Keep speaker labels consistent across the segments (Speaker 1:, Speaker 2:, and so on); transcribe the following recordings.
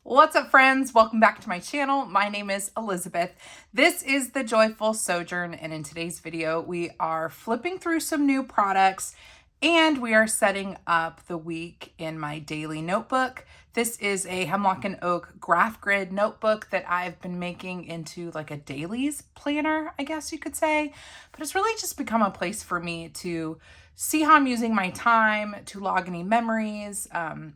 Speaker 1: What's up, friends? Welcome back to my channel. My name is Elizabeth. This is the Joyful Sojourn, and in today's video, we are flipping through some new products and we are setting up the week in my daily notebook. This is a Hemlock and Oak graph grid notebook that I've been making into like a dailies planner, I guess you could say. But it's really just become a place for me to see how I'm using my time, to log any memories,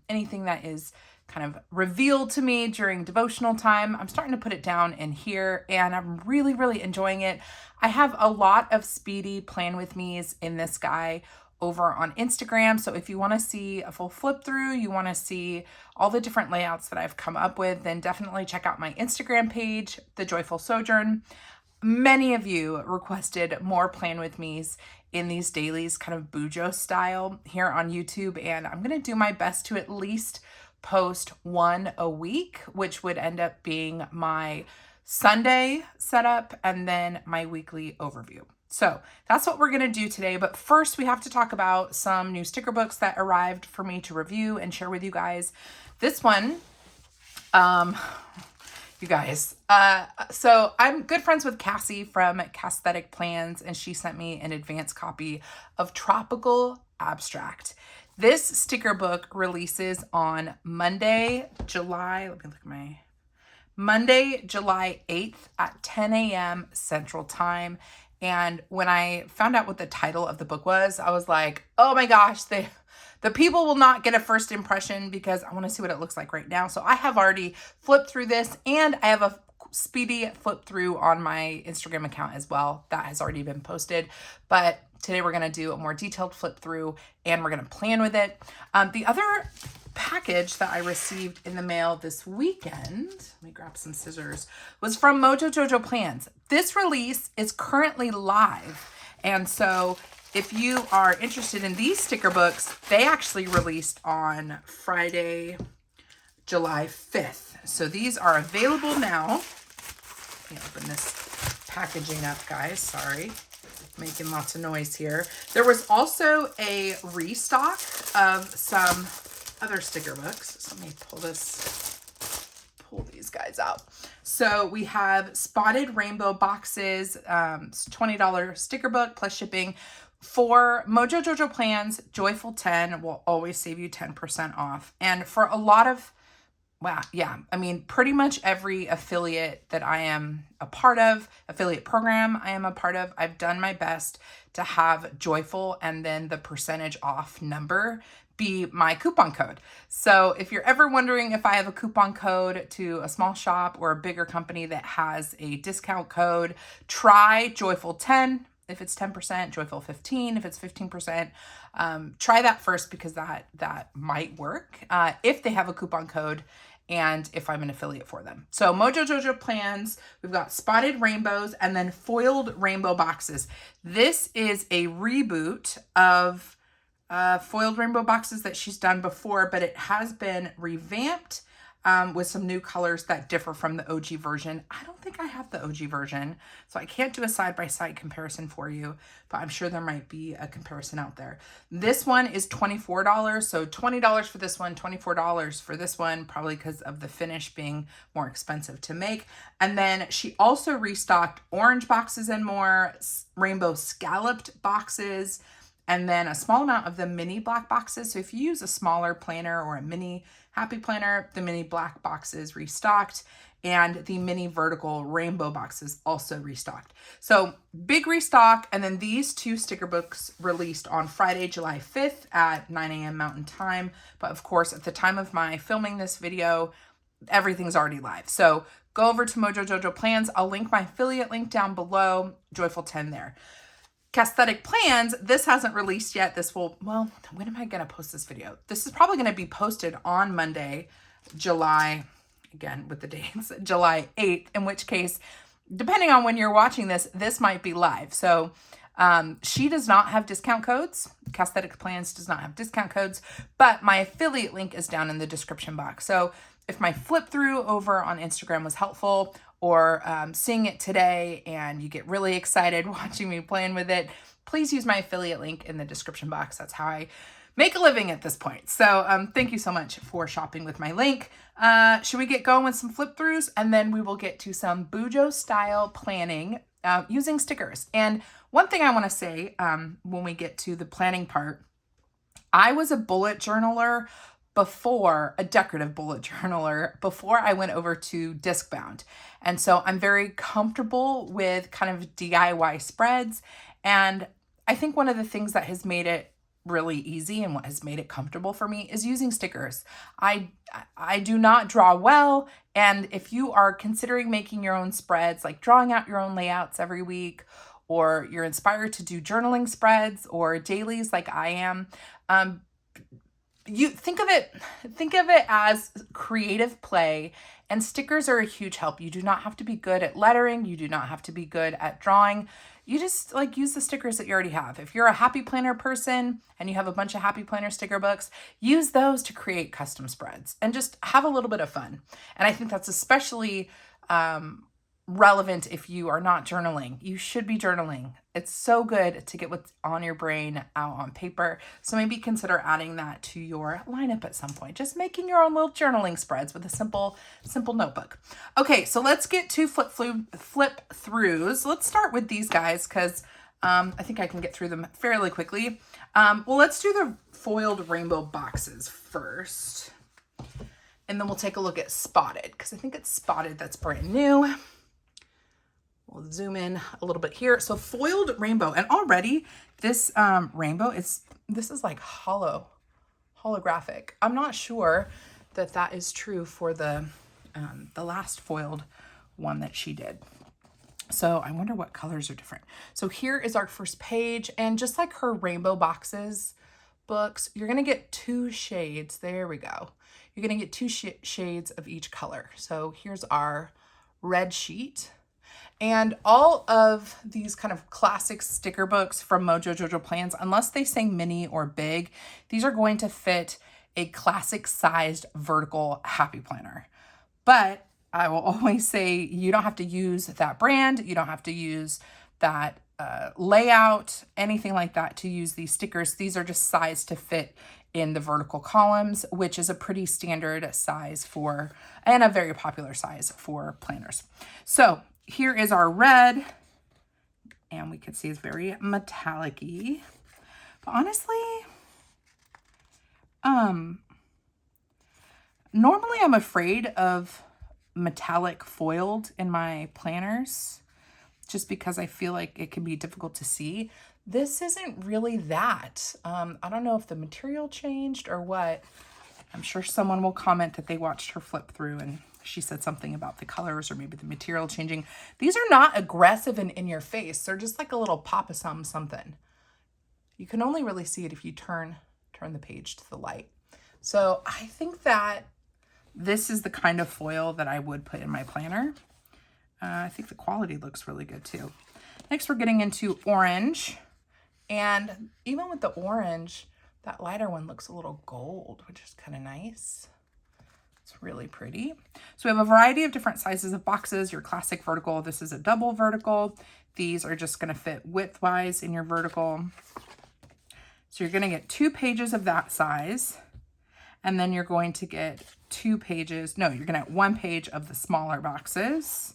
Speaker 1: anything that is kind of revealed to me during devotional time. I'm starting to put it down in here and I'm really enjoying it. I have a lot of speedy plan with me's in this guy over on Instagram. So if you want to see a full flip through, you want to see all the different layouts that I've come up with, then definitely check out my Instagram page, The Joyful Sojourn. Many of you requested more plan with me's in these dailies, kind of Bujo style here on YouTube. And I'm going to do my best to at least post one a week, which would end up being my Sunday setup and then my weekly overview. So that's what we're going to do today. But first, we have to talk about some new sticker books that arrived for me to review and share with you guys. This one, you guys, so I'm good friends with Cassie from CasstheticPlans, and she sent me an advance copy of Tropical Abstract. This sticker book releases on Monday, July 8th at 10 a.m. Central Time. And when I found out what the title of the book was, I was like, oh my gosh, the people will not get a first impression because I want to see what it looks like right now. So I have already flipped through this and I have a speedy flip through on my Instagram account as well. That has already been posted. But today we're going to do a more detailed flip through and we're going to plan with it. The other package that I received in the mail this weekend, let me grab some scissors, was from Mojo Jojo Plans. This release is currently live. And so if you are interested in these sticker books, they actually released on Friday, July 5th. So these are available now. Let me open this packaging up, guys. Sorry, making lots of noise here. There was also a restock of some other sticker books. So let me pull these guys out. So we have Spotted Rainbow Boxes, $20 sticker book plus shipping. For Mojo Jojo Plans, Joyful 10 will always save you 10% off. And for a lot of, wow, yeah, I mean, pretty much every affiliate that I am a part of, affiliate program I am a part of, I've done my best to have Joyful and then the percentage off number be my coupon code. So if you're ever wondering if I have a coupon code to a small shop or a bigger company that has a discount code, try Joyful 10. If it's 10%, Joyful 15, if it's 15%, try that first because that might work if they have a coupon code and if I'm an affiliate for them. So Mojo Jojo Plans, we've got Spotted Rainbows and then Foiled Rainbow Boxes. This is a reboot of Foiled Rainbow Boxes that she's done before, but it has been revamped with some new colors that differ from the OG version. I don't think I have the OG version, so I can't do a side-by-side comparison for you, but I'm sure there might be a comparison out there. This one is $24, so $20 for this one, $24 for this one, probably because of the finish being more expensive to make. And then she also restocked orange boxes and more, rainbow scalloped boxes, and then a small amount of the mini black boxes. So if you use a smaller planner or a mini happy planner, the mini black boxes restocked, and the mini vertical rainbow boxes also restocked. So big restock. And then these two sticker books released on Friday, July 5th at 9 a.m. Mountain Time. But of course, at the time of my filming this video, everything's already live. So go over to Mojo Jojo Plans. I'll link my affiliate link down below, Joyful 10 there. CasstheticPlans, this hasn't released yet. This will, well, when am I going to post this video? This is probably going to be posted on Monday, July, again with the dates, July 8th, in which case, depending on when you're watching this, this might be live. So she does not have discount codes. CasstheticPlans does not have discount codes, but my affiliate link is down in the description box. So if my flip through over on Instagram was helpful, or seeing it today and you get really excited watching me playing with it, please use my affiliate link in the description box. That's how I make a living at this point. So thank you so much for shopping with my link. Should we get going with some flip throughs? And then we will get to some Bujo style planning using stickers. And one thing I want to say when we get to the planning part, I was a bullet journaler before, a decorative bullet journaler, before I went over to disc bound. And so I'm very comfortable with kind of DIY spreads. And I think one of the things that has made it really easy and what has made it comfortable for me is using stickers. I do not draw well. And if you are considering making your own spreads, like drawing out your own layouts every week, or you're inspired to do journaling spreads or dailies like I am, you think of it as creative play, and stickers are a huge help. You do not have to be good at lettering. You do not have to be good at drawing. You just like use the stickers that you already have. If you're a happy planner person and you have a bunch of happy planner sticker books, use those to create custom spreads and just have a little bit of fun. And I think that's especially relevant if you are not journaling. You should be journaling. It's so good to get what's on your brain out on paper. So maybe consider adding that to your lineup at some point. Just making your own little journaling spreads with a simple notebook. Okay, so let's get to flip throughs. Let's start with these guys because I think I can get through them fairly quickly. Well, let's do the foiled rainbow boxes first. And then we'll take a look at Spotted because I think it's Spotted that's brand new. We'll zoom in a little bit here. So foiled rainbow, and already this rainbow this is like holographic. I'm not sure that is true for the last foiled one that she did. So I wonder what colors are different. So here is our first page, and just like her rainbow boxes books, you're gonna get 2 shades. There we go. You're gonna get 2 shades of each color. So here's our red sheet. And all of these kind of classic sticker books from Mojo Jojo Plans, unless they say mini or big, these are going to fit a classic sized vertical happy planner. But I will always say you don't have to use that brand. You don't have to use that layout, anything like that to use these stickers. These are just sized to fit in the vertical columns, which is a pretty standard size and a very popular size for planners. So here is our red, and we can see it's very metallic-y. But honestly, normally I'm afraid of metallic foiled in my planners just because I feel like it can be difficult to see. This isn't really that. I don't know if the material changed or what. I'm sure someone will comment that they watched her flip through and she said something about the colors or maybe the material changing. These are not aggressive and in your face. They're just like a little pop of something. You can only really see it if you turn the page to the light. So I think that this is the kind of foil that I would put in my planner. I think the quality looks really good too. Next, we're getting into orange. And even with the orange, that lighter one looks a little gold, which is kind of nice. It's really pretty. So we have a variety of different sizes of boxes. Your classic vertical. This is a double vertical. These are just going to fit width-wise in your vertical. So you're going to get 2 pages of that size. And then you're going to get 2 pages. No, you're going to get 1 page of the smaller boxes.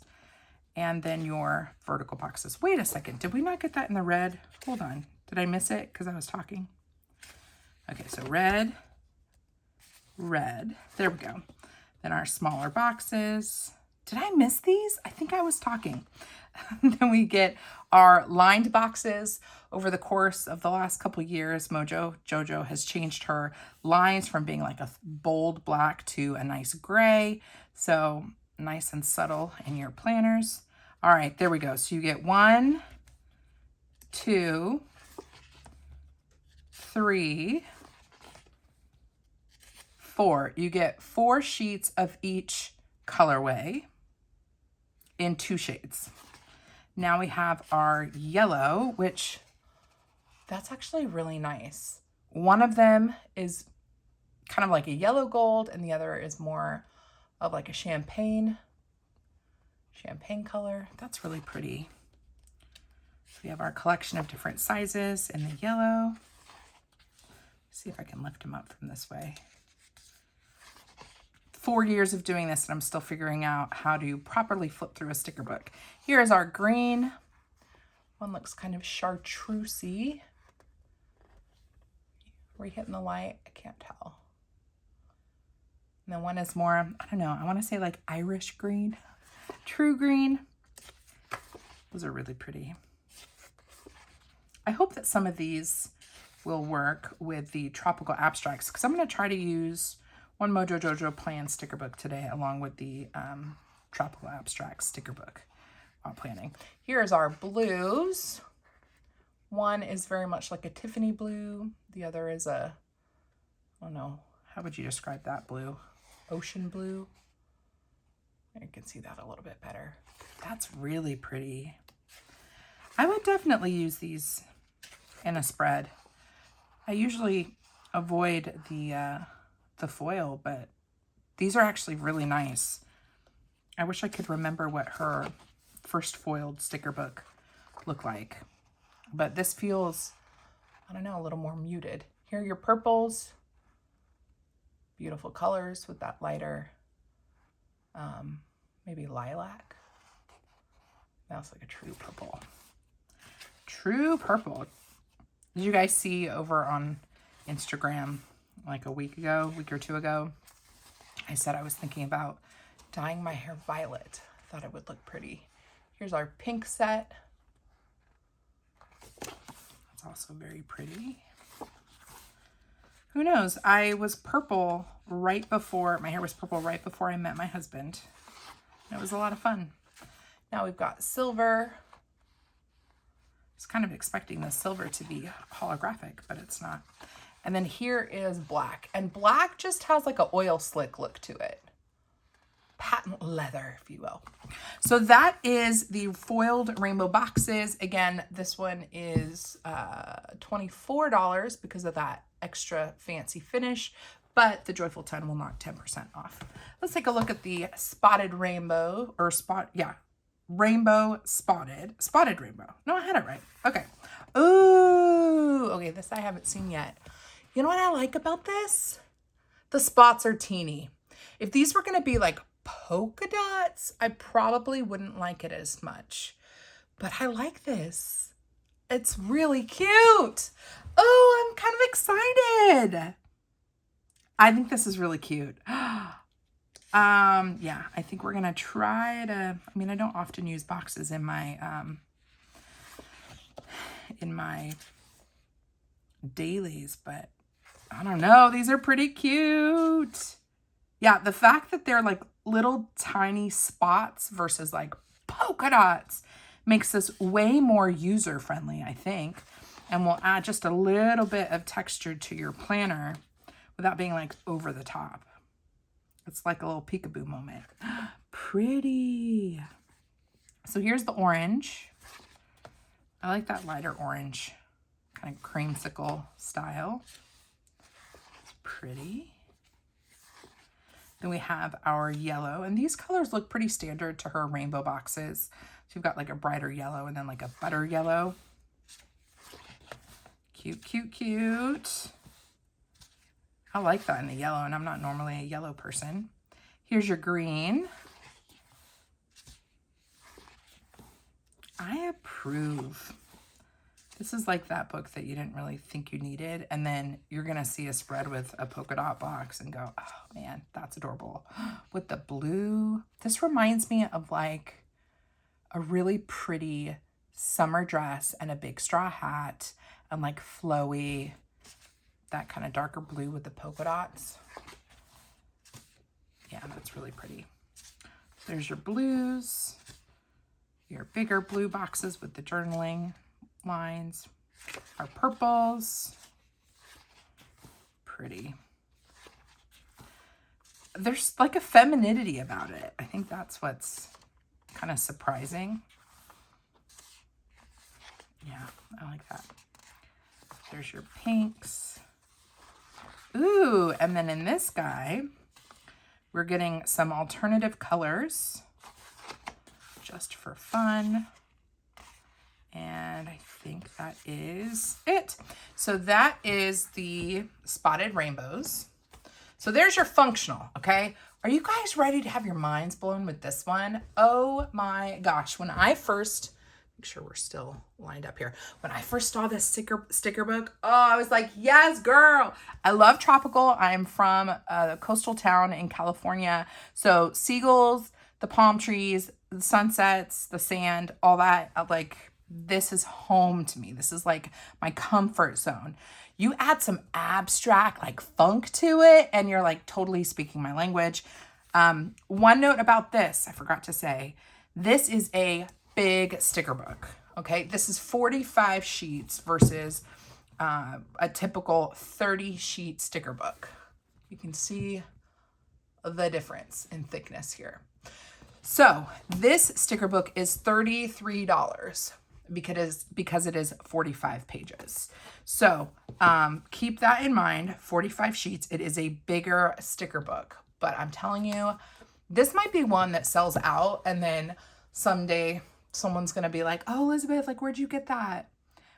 Speaker 1: And then your vertical boxes. Wait a second. Did we not get that in the red? Hold on. Did I miss it because I was talking? Okay, so red. There we go. Then our smaller boxes. Did I miss these? I think I was talking. Then we get our lined boxes. Over the course of the last couple years, Mojo Jojo has changed her lines from being like a bold black to a nice gray. So nice and subtle in your planners. All right, there we go. So you get 1, 2, 3, 4. You get 4 sheets of each colorway in 2 shades. Now we have our yellow, which that's actually really nice. One of them is kind of like a yellow gold and the other is more of like a champagne color. That's really pretty. So we have our collection of different sizes in the yellow. See if I can lift him up from this way. 4 years of doing this and I'm still figuring out how to properly flip through a sticker book. Here is our green. One looks kind of chartreusey. Are we hitting the light? I can't tell. And then one is more, I don't know, I want to say like Irish green, true green. Those are really pretty. I hope that some of these will work with the tropical abstracts because I'm going to try to use one Mojo Jojo Plan sticker book today along with the tropical abstract sticker book while planning. Here's our blues. One is very much like a Tiffany blue. The other is a, I don't know, how would you describe that blue? Ocean blue. You can see that a little bit better. That's really pretty. I would definitely use these in a spread. I usually avoid the foil, but these are actually really nice. I wish I could remember what her first foiled sticker book looked like. But this feels, I don't know, a little more muted. Here are your purples. Beautiful colors with that lighter, maybe lilac. That's like a true purple. True purple. Did you guys see over on Instagram like a week or two ago? I said I was thinking about dyeing my hair violet. Thought it would look pretty. Here's our pink set. That's also very pretty. Who knows? I was purple right before, my hair was purple right before I met my husband. It was a lot of fun. Now we've got silver. I was kind of expecting the silver to be holographic, but it's not. And then here is black. And black just has like an oil slick look to it. Patent leather, if you will. So that is the foiled rainbow boxes. Again, this one is $24 because of that extra fancy finish, but the Joyful 10 will knock 10% off. Let's take a look at the spotted rainbow, or rainbow spotted rainbow. No, I had it right. Okay. Ooh, okay, this I haven't seen yet. You know what I like about this? The spots are teeny. If these were going to be like polka dots, I probably wouldn't like it as much, but I like this. It's really cute. Oh, I'm kind of excited. I think this is really cute. Yeah, I think we're gonna try to, I mean, I don't often use boxes in my dailies, but I don't know, these are pretty cute. Yeah, the fact that they're like little tiny spots versus like polka dots makes this way more user-friendly, I think, and will add just a little bit of texture to your planner without being like over the top. It's like a little peekaboo moment. Pretty. So here's the orange. I like that lighter orange, kind of creamsicle style. It's pretty. Then we have our yellow, and these colors look pretty standard to her rainbow boxes. So you've got like a brighter yellow and then like a butter yellow. Cute, cute, cute. I like that in the yellow, and I'm not normally a yellow person. Here's your green. I approve. This is like that book that you didn't really think you needed, and then you're gonna see a spread with a polka dot box and go, oh man, that's adorable. With the blue, this reminds me of like a really pretty summer dress and a big straw hat and like flowy, that kind of darker blue with the polka dots. Yeah, that's really pretty. So there's your blues, your bigger blue boxes with the journaling lines, our purples, pretty. There's like a femininity about it. I think that's what's kind of surprising. Yeah, I like that. There's your pinks. Ooh, and then in this guy, we're getting some alternative colors just for fun. And I think that is it. So that is the spotted rainbows. So there's your functional, okay? Are you guys ready to have your minds blown with this one? Oh my gosh. When I first, make sure we're still lined up here. When I first saw this sticker book, oh, I was like, yes, girl. I love tropical. I'm from a coastal town in California. So seagulls, the palm trees, the sunsets, the sand, all that, like, this is home to me. This is like my comfort zone. You add some abstract like funk to it and you're like totally speaking my language. One note about this, I forgot to say, this is a big sticker book. Okay, this is 45 sheets versus a typical 30 sheet sticker book. You can see the difference in thickness here. So this sticker book is $33 because it is 45 pages. So keep that in mind, 45 sheets. It is a bigger sticker book, but I'm telling you, this might be one that sells out and then someday someone's going to be like, oh, Elizabeth, like, where'd you get that?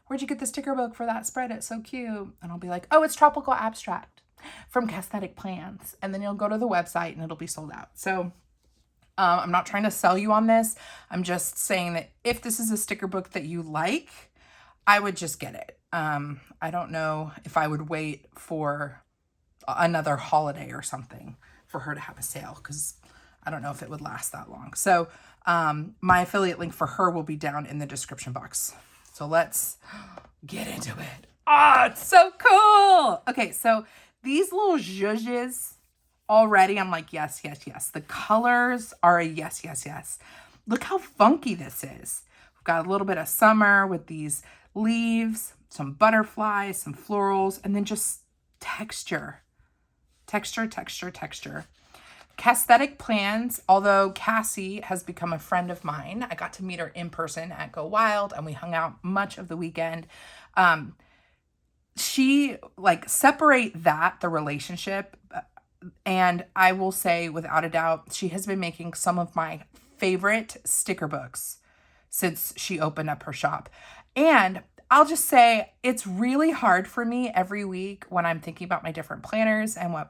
Speaker 1: Where'd you get the sticker book for that spread? It's so cute. And I'll be like, oh, it's Tropical Abstract from CasstheticPlans. And then you'll go to the website and it'll be sold out. So I'm not trying to sell you on this. I'm just saying that if this is a sticker book that you like, I would just get it. I don't know if I would wait for another holiday or something for her to have a sale because I don't know if it would last that long. So my affiliate link for her will be down in the description box. So let's get into it. Oh, it's so cool. Okay, so these little zhuzhes, already, I'm like, yes, yes, yes. The colors are a yes, yes, yes. Look how funky this is. We've got a little bit of summer with these leaves, some butterflies, some florals, and then just texture. Texture, texture, texture. CasstheticPlans, although Cassie has become a friend of mine, I got to meet her in person at Go Wild, and we hung out much of the weekend. She, like, separate that, the relationship, and I will say, without a doubt, she has been making some of my favorite sticker books since she opened up her shop. And I'll just say, it's really hard for me every week when I'm thinking about my different planners and what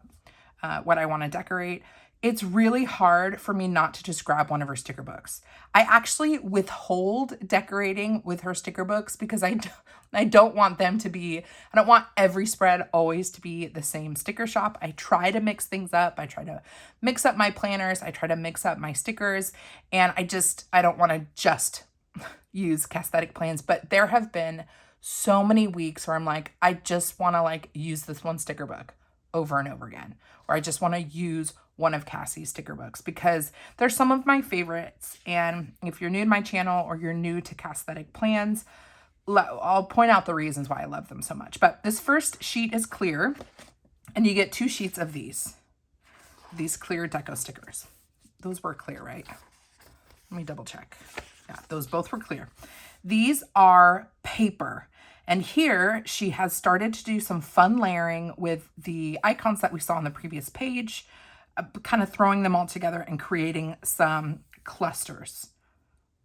Speaker 1: I want to decorate. It's really hard for me not to just grab one of her sticker books. I actually withhold decorating with her sticker books because I don't want them to be, I don't want every spread always to be the same sticker shop. I try to mix things up. I try to mix up my planners. I try to mix up my stickers, and I don't want to just use CasstheticPlans, but there have been so many weeks where I'm like, I just want to like use this one sticker book over and over again, or I just want to use one of Cassie's sticker books because they're some of my favorites. And if you're new to my channel or you're new to CasstheticPlans, I'll point out the reasons why I love them so much. But this first sheet is clear, and you get 2 sheets of these clear deco stickers. Those were clear, right? Let me double check. Yeah, those both were clear. These are paper. And here she has started to do some fun layering with the icons that we saw on the previous page, kind of throwing them all together and creating some clusters.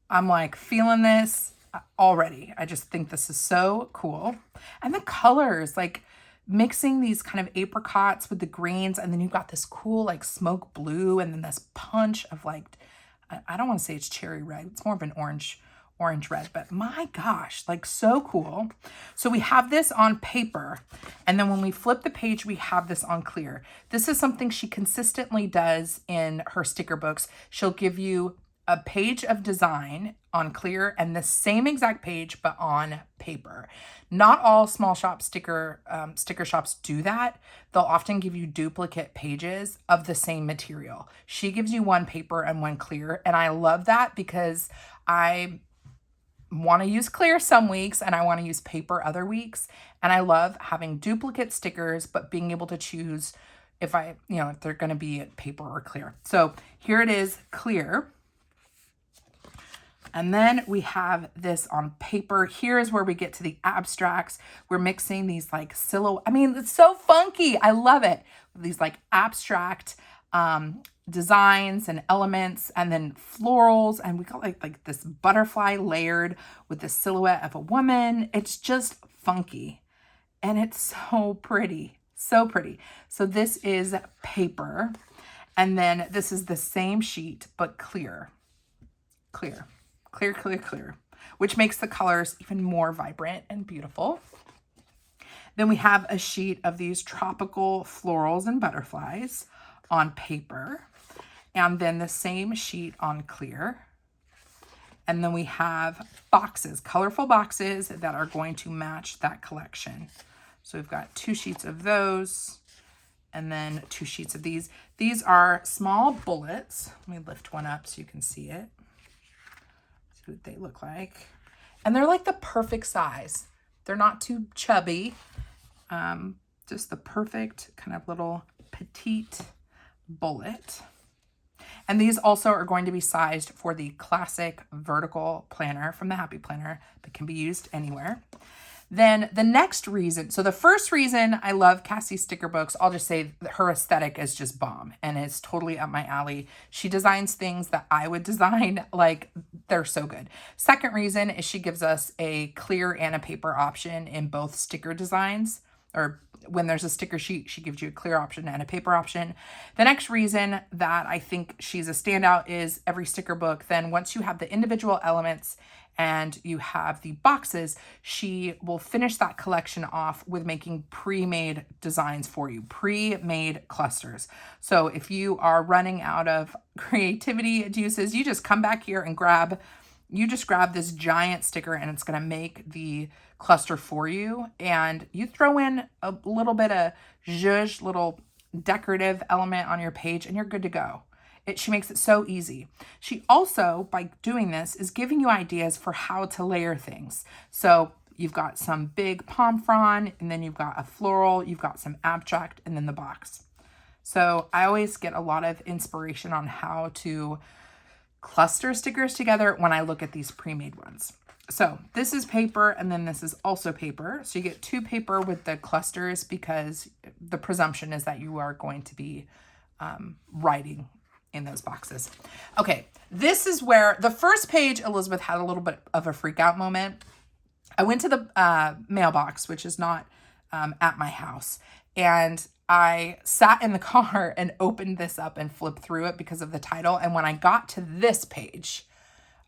Speaker 1: I'm like feeling this already. I just think this is so cool. And the colors, like mixing these kind of apricots with the greens, and then you've got this cool like smoke blue, and then this punch of like, I don't want to say it's cherry red. It's more of an orange red, but my gosh, like so cool. So we have this on paper, and then when we flip the page, we have this on clear. This is something she consistently does in her sticker books. She'll give you a page of design on clear and the same exact page, but on paper. Not all small shop sticker shops do that. They'll often give you duplicate pages of the same material. She gives you one paper and one clear, and I love that because I want to use clear some weeks and I want to use paper other weeks. And I love having duplicate stickers, but being able to choose if they're going to be paper or clear. So here it is, clear. And then we have this on paper. Here is where we get to the abstracts. We're mixing these like silhouette. I mean, it's so funky. I love it. These like abstract designs and elements, and then florals, and we got like this butterfly layered with the silhouette of a woman. It's just funky, and it's so pretty, so pretty. So this is paper, and then this is the same sheet but clear, which makes the colors even more vibrant and beautiful. Then we have a sheet of these tropical florals and butterflies on paper, and then the same sheet on clear. And then we have boxes, colorful boxes that are going to match that collection. So we've got 2 sheets of those, and then 2 sheets of these. These are small bullets. Let me lift one up so you can see it. See what they look like. And they're like the perfect size. They're not too chubby. Just the perfect kind of little petite bullet. And these also are going to be sized for the classic vertical planner from the Happy Planner that can be used anywhere. Then the next reason, so the first reason I love Cassie's sticker books, I'll just say her aesthetic is just bomb and it's totally up my alley. She designs things that I would design, like they're so good. Second reason is she gives us a clear and a paper option in both sticker designs, or when there's a sticker sheet, she gives you a clear option and a paper option. The next reason that I think she's a standout is every sticker book, then once you have the individual elements and you have the boxes, she will finish that collection off with making pre-made designs for you, pre-made clusters. So if you are running out of creativity juices, you just come back here and grab this giant sticker and it's going to make the cluster for you. And you throw in a little bit of zhuzh, little decorative element on your page and you're good to go. She makes it so easy. She also, by doing this, is giving you ideas for how to layer things. So you've got some big palm frond, and then you've got a floral, you've got some abstract, and then the box. So I always get a lot of inspiration on how to cluster stickers together when I look at these pre-made ones. So this is paper, and then this is also paper. So you get 2 paper with the clusters because the presumption is that you are going to be writing in those boxes. Okay, this is where the first page, Elizabeth had a little bit of a freak out moment. I went to the mailbox, which is not at my house, and I sat in the car and opened this up and flipped through it because of the title. And when I got to this page,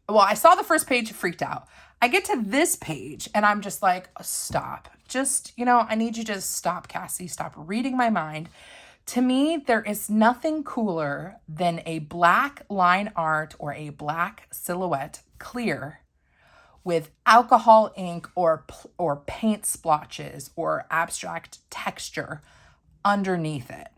Speaker 1: well, I saw the first page, freaked out. I get to this page and I'm just like, stop. Just, I need you to stop, Cassie. Stop reading my mind. To me, there is nothing cooler than a black line art or a black silhouette clear with alcohol ink or paint splotches or abstract texture underneath it.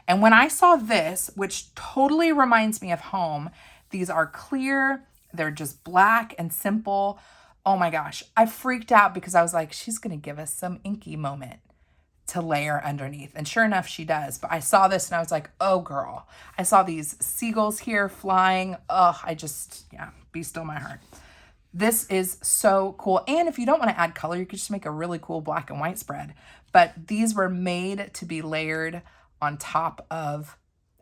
Speaker 1: And when I saw this, which totally reminds me of home, these are clear, they're just black and simple. Oh my gosh, I freaked out because I was like, she's going to give us some inky moment to layer underneath. And sure enough, she does. But I saw this and I was like, oh girl, I saw these seagulls here flying. Oh, be still my heart. This is so cool. And if you don't want to add color, you could just make a really cool black and white spread. But these were made to be layered on top of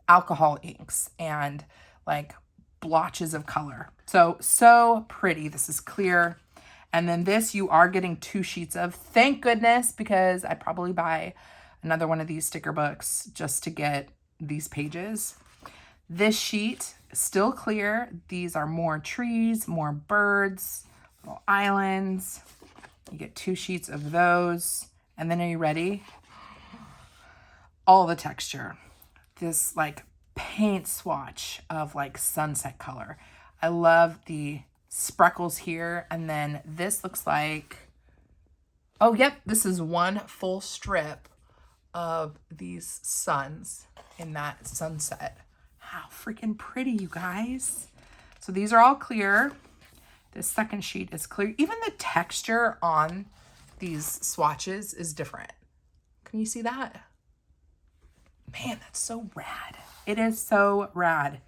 Speaker 1: alcohol inks and like blotches of color. So pretty. This is clear. And then this you are getting 2 sheets of. Thank goodness, because I'd probably buy another one of these sticker books just to get these pages. This sheet, still clear. These are more trees, more birds, little islands. You get 2 sheets of those. And then are you ready? All the texture. This like paint swatch of like sunset color. I love the spreckles here. And then this looks like, oh, yep, this is one full strip of these suns in that sunset. How freaking pretty, you guys. So these are all clear. This second sheet is clear. Even the texture on these swatches is different. Can you see that? Man, that's so rad. It is so rad.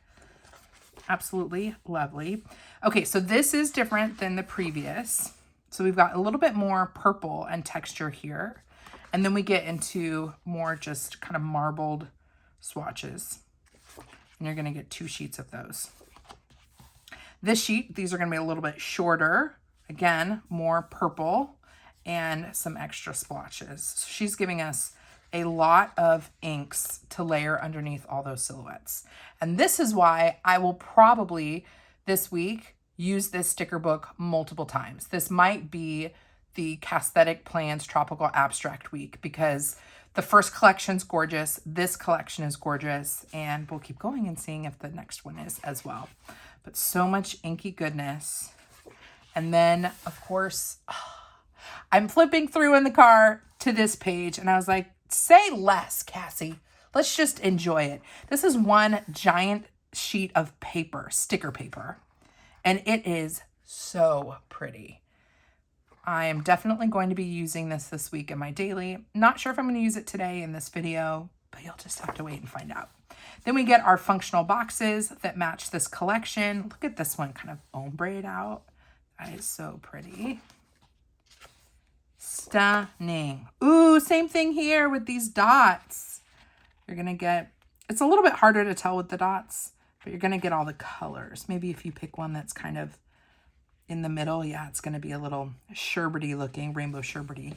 Speaker 1: Absolutely lovely. Okay, so this is different than the previous. So we've got a little bit more purple and texture here. And then we get into more just kind of marbled swatches. and you're gonna get 2 sheets of those. This sheet, these are gonna be a little bit shorter. Again, more purple and some extra splotches. So she's giving us a lot of inks to layer underneath all those silhouettes. And this is why I will probably this week use this sticker book multiple times. This might be the CasstheticPlans Tropical Abstract week because the first collection's gorgeous, this collection is gorgeous, and we'll keep going and seeing if the next one is as well. But so much inky goodness. And then, of course, I'm flipping through in the car to this page, and I was like, say less, Cassie. Let's just enjoy it. This is one giant sheet of paper, sticker paper, and it is so pretty. I am definitely going to be using this week in my daily. Not sure if I'm going to use it today in this video, but you'll just have to wait and find out. Then we get our functional boxes that match this collection. Look at this one, kind of ombre'd out. That is so pretty. Stunning. Ooh, same thing here with these dots. You're going to get, it's a little bit harder to tell with the dots, but you're going to get all the colors. Maybe if you pick one that's kind of in the middle, yeah, it's going to be a little sherbety looking, rainbow sherbety.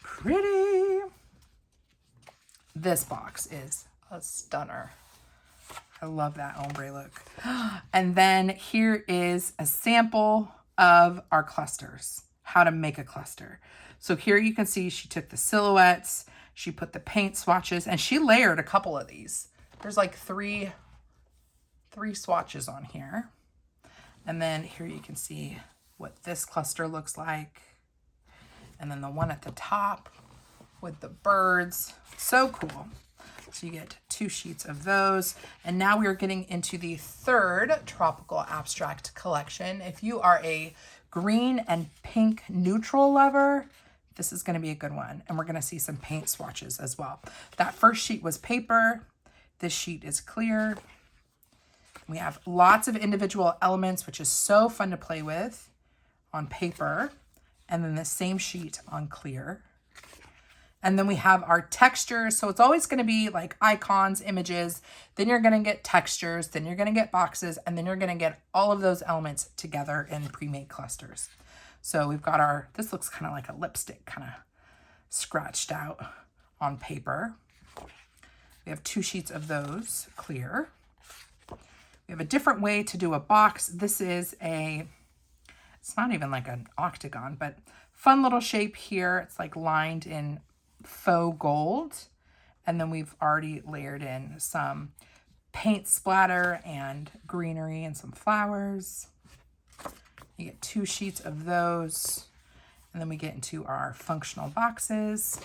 Speaker 1: Pretty. This box is a stunner. I love that ombre look. And then here is a sample of our clusters, how to make a cluster. So here you can see she took the silhouettes, she put the paint swatches, and she layered a couple of these. There's like three swatches on here. And then here you can see what this cluster looks like. And then the one at the top with the birds. So cool. So you get 2 sheets of those. And now we're getting into the third Tropical Abstract collection. If you are a green and pink neutral lover, this is going to be a good one. And we're going to see some paint swatches as well. That first sheet was paper. This sheet is clear. We have lots of individual elements, which is so fun to play with on paper. And then the same sheet on clear. And then we have our textures. So it's always going to be like icons, images. Then you're going to get textures. Then you're going to get boxes. And then you're going to get all of those elements together in pre-made clusters. So we've got our, this looks kind of like a lipstick, kind of scratched out on paper. We have 2 sheets of those clear. We have a different way to do a box. This is it's not even like an octagon, but fun little shape here. It's like lined in faux gold. And then we've already layered in some paint splatter and greenery and some flowers. You get 2 sheets of those. And then we get into our functional boxes.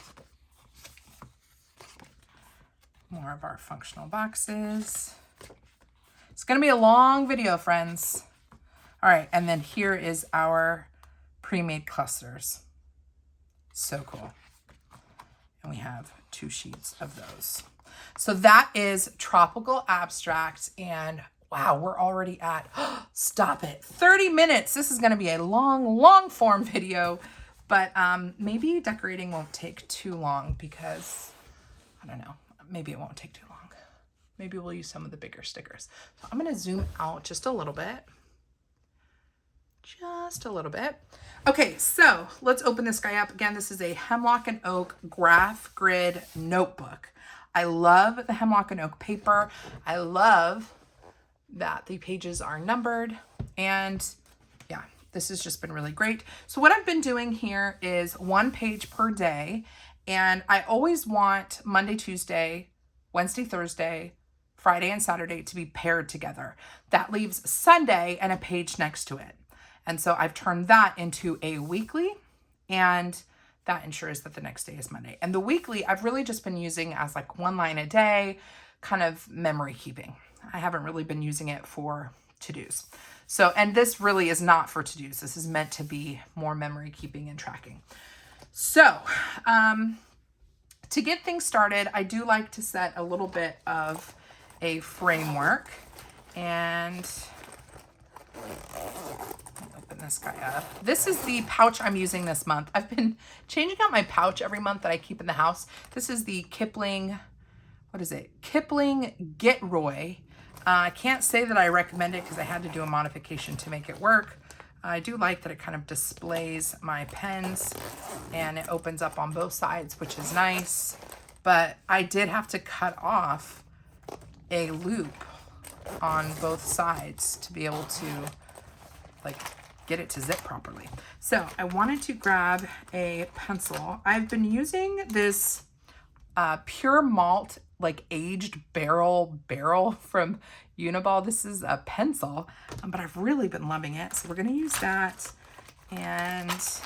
Speaker 1: More of our functional boxes. It's going to be a long video, friends. All right, and then here is our pre-made clusters. So cool. And we have 2 sheets of those. So that is Tropical Abstract, and wow, we're already at, stop it, 30 minutes. This is going to be a long form video, but maybe decorating won't take too long because, I don't know, maybe it won't take too long. Maybe we'll use some of the bigger stickers. So I'm going to zoom out just a little bit. Just a little bit. Okay, so let's open this guy up. Again, this is a Hemlock and Oak Graph Grid Notebook. I love the Hemlock and Oak paper. I love that the pages are numbered. And yeah, this has just been really great. So what I've been doing here is 1 page per day. And I always want Monday, Tuesday, Wednesday, Thursday, Friday, and Saturday to be paired together. That leaves Sunday and a page next to it. And so I've turned that into a weekly, and that ensures that the next day is Monday. And the weekly, I've really just been using as like 1 line a day, kind of memory keeping. I haven't really been using it for to-dos. So, and this really is not for to-dos. This is meant to be more memory keeping and tracking. So, to get things started, I do like to set a little bit of a framework, and open this guy up. This is the pouch I'm using this month. I've been changing out my pouch every month that I keep in the house. This is the Kipling, what is it? Kipling Get Roy I can't say that I recommend it because I had to do a modification to make it work. I do like that it kind of displays my pens and it opens up on both sides, which is nice. But I did have to cut off a loop on both sides to be able to like get it to zip properly. So I wanted to grab a pencil. I've been using this pure malt, like aged barrel from Uniball. This is a pencil, but I've really been loving it. So we're gonna use that. And let's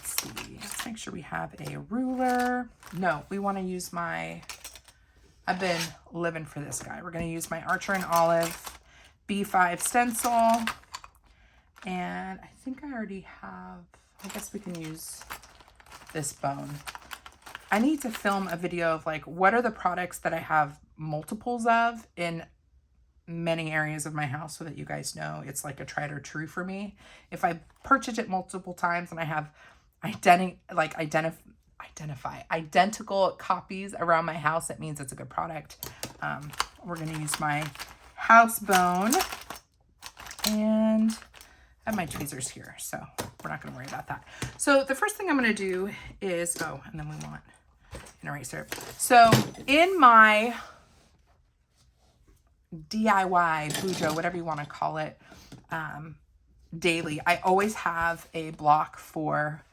Speaker 1: see, let's make sure we have a ruler. No, we wanna use I've been living for this guy. We're gonna use my Archer and Olive B5 stencil. And I think I already have, I guess we can use this bone. I need to film a video of like, what are the products that I have multiples of in many areas of my house so that you guys know it's like a tried or true for me. If I purchase it multiple times and I have identical copies around my house, it means it's a good product. We're gonna use my house bone, and I have my tweezers here, so we're not gonna worry about that. So the first thing I'm gonna do is, oh, and then we want an eraser. So in my DIY, Bujo, whatever you wanna call it, daily, I always have a block for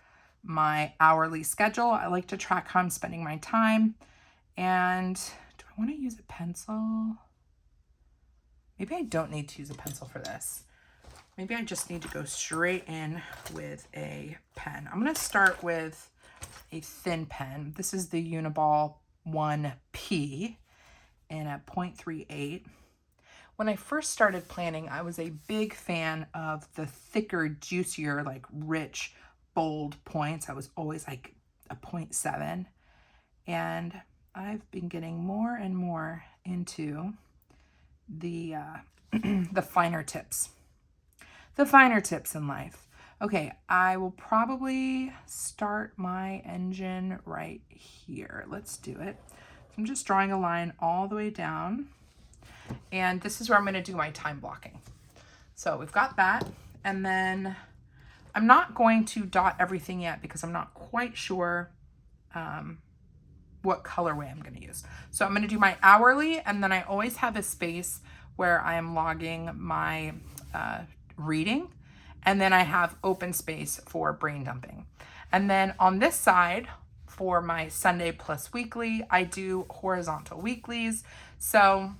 Speaker 1: my hourly schedule. I like to track how I'm spending my time. And do I want to use a pencil? Maybe I don't need to use a pencil for this. Maybe I just need to go straight in with a pen. I'm going to start with a thin pen. This is the Uniball 1P in a 0.38. When I first started planning, I was a big fan of the thicker, juicier, like rich, bold points. I was always like a 0.7, and I've been getting more and more into the the finer tips in life. Okay, I will probably start my engine right here. Let's do it. So I'm just drawing a line all the way down, and this is where I'm going to do my time blocking. So we've got that, and then I'm not going to dot everything yet because I'm not quite sure what colorway I'm going to use. So I'm going to do my hourly, and then I always have a space where I am logging my reading, and then I have open space for brain dumping. And then on this side, for my Sunday plus weekly, I do horizontal weeklies. So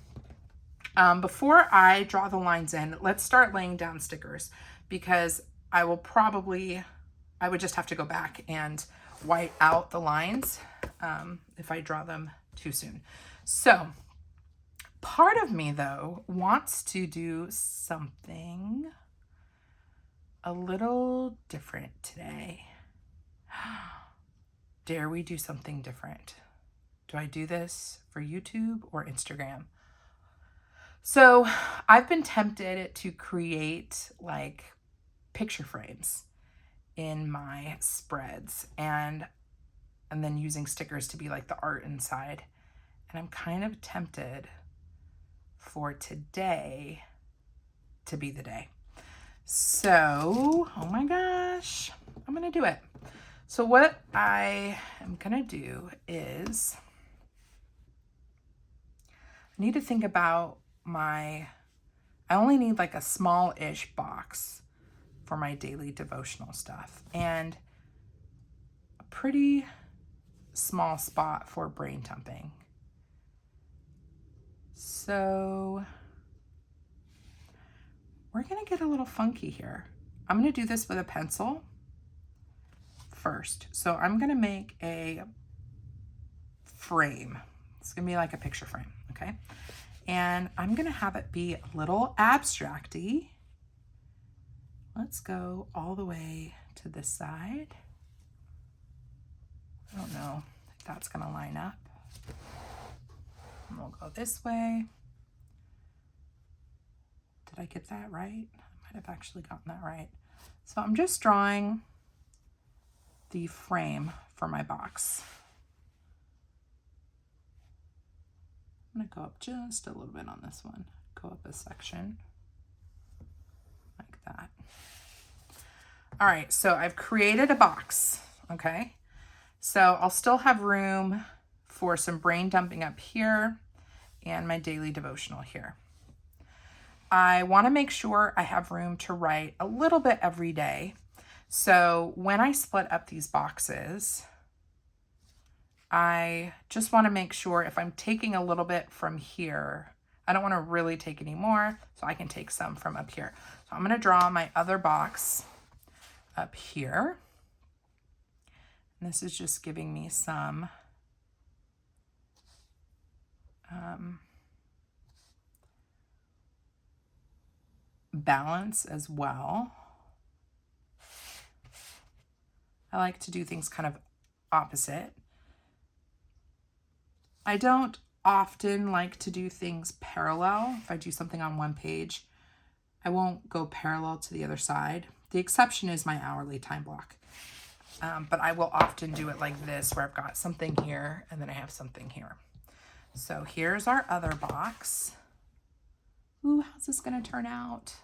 Speaker 1: before I draw the lines in, let's start laying down stickers, because I would just have to go back and white out the lines if I draw them too soon. So part of me, though, wants to do something a little different today. Dare we do something different? Do I do this for YouTube or Instagram? So I've been tempted to create like picture frames in my spreads and then using stickers to be like the art inside. And I'm kind of tempted for today to be the day. So, oh my gosh, I'm gonna do it. So what I am gonna do is I need to think about I only need like a small-ish box for my daily devotional stuff and a pretty small spot for brain dumping. So we're gonna get a little funky here. I'm gonna do this with a pencil first. So I'm gonna make a frame. It's gonna be like a picture frame, okay? And I'm gonna have it be a little abstract-y. Let's go all the way to this side. I don't know if that's gonna line up. And we'll go this way. Did I get that right? I might have actually gotten that right. So I'm just drawing the frame for my box. I'm gonna go up just a little bit on this one. Go up a section like that. All right, so I've created a box, okay? So I'll still have room for some brain dumping up here and my daily devotional here. I wanna make sure I have room to write a little bit every day. So when I split up these boxes, I just wanna make sure if I'm taking a little bit from here, I don't wanna really take any more, so I can take some from up here. So I'm gonna draw my other box up here. And this is just giving me some balance as well. I like to do things kind of opposite. I don't often like to do things parallel. If I do something on one page, I won't go parallel to the other side. The exception is my hourly time block. But I will often do it like this, where I've got something here and then I have something here. So here's our other box. Ooh, how's this gonna turn out?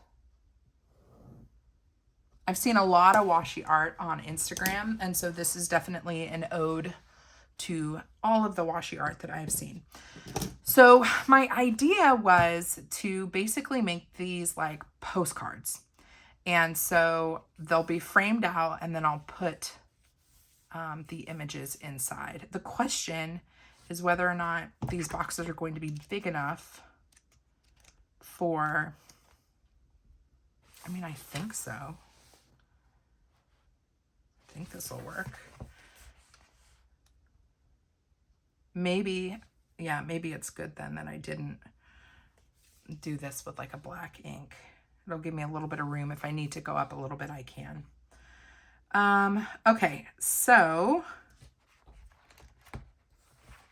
Speaker 1: I've seen a lot of washi art on Instagram, and so this is definitely an ode to all of the washi art that I've seen. So my idea was to basically make these like postcards. And so they'll be framed out and then I'll put the images inside. The question is whether or not these boxes are going to be big enough for, I mean, I think so. I think this will work. Maybe, yeah, maybe it's good then that I didn't do this with like a black ink. It'll give me a little bit of room. If I need to go up a little bit, I can. Okay, so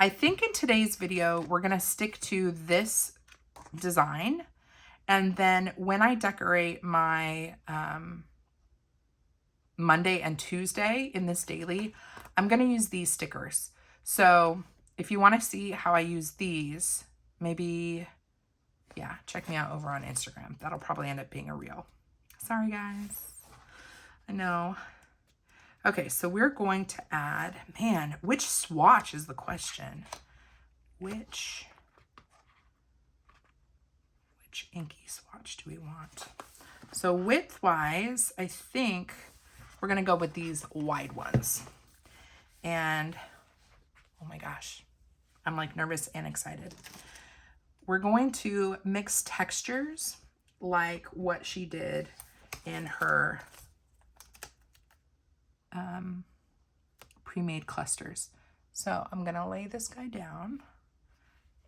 Speaker 1: I think in today's video, we're gonna stick to this design. And then when I decorate my Monday and Tuesday in this daily, I'm gonna use these stickers. So if you wanna see how I use these, maybe, yeah, check me out over on Instagram. That'll probably end up being a reel. Sorry, guys. I know. Okay, so we're going to add, man, which swatch is the question? Which inky swatch do we want? So width-wise, I think we're gonna go with these wide ones. And, oh my gosh, I'm like nervous and excited. We're going to mix textures like what she did in her pre-made clusters. So I'm gonna lay this guy down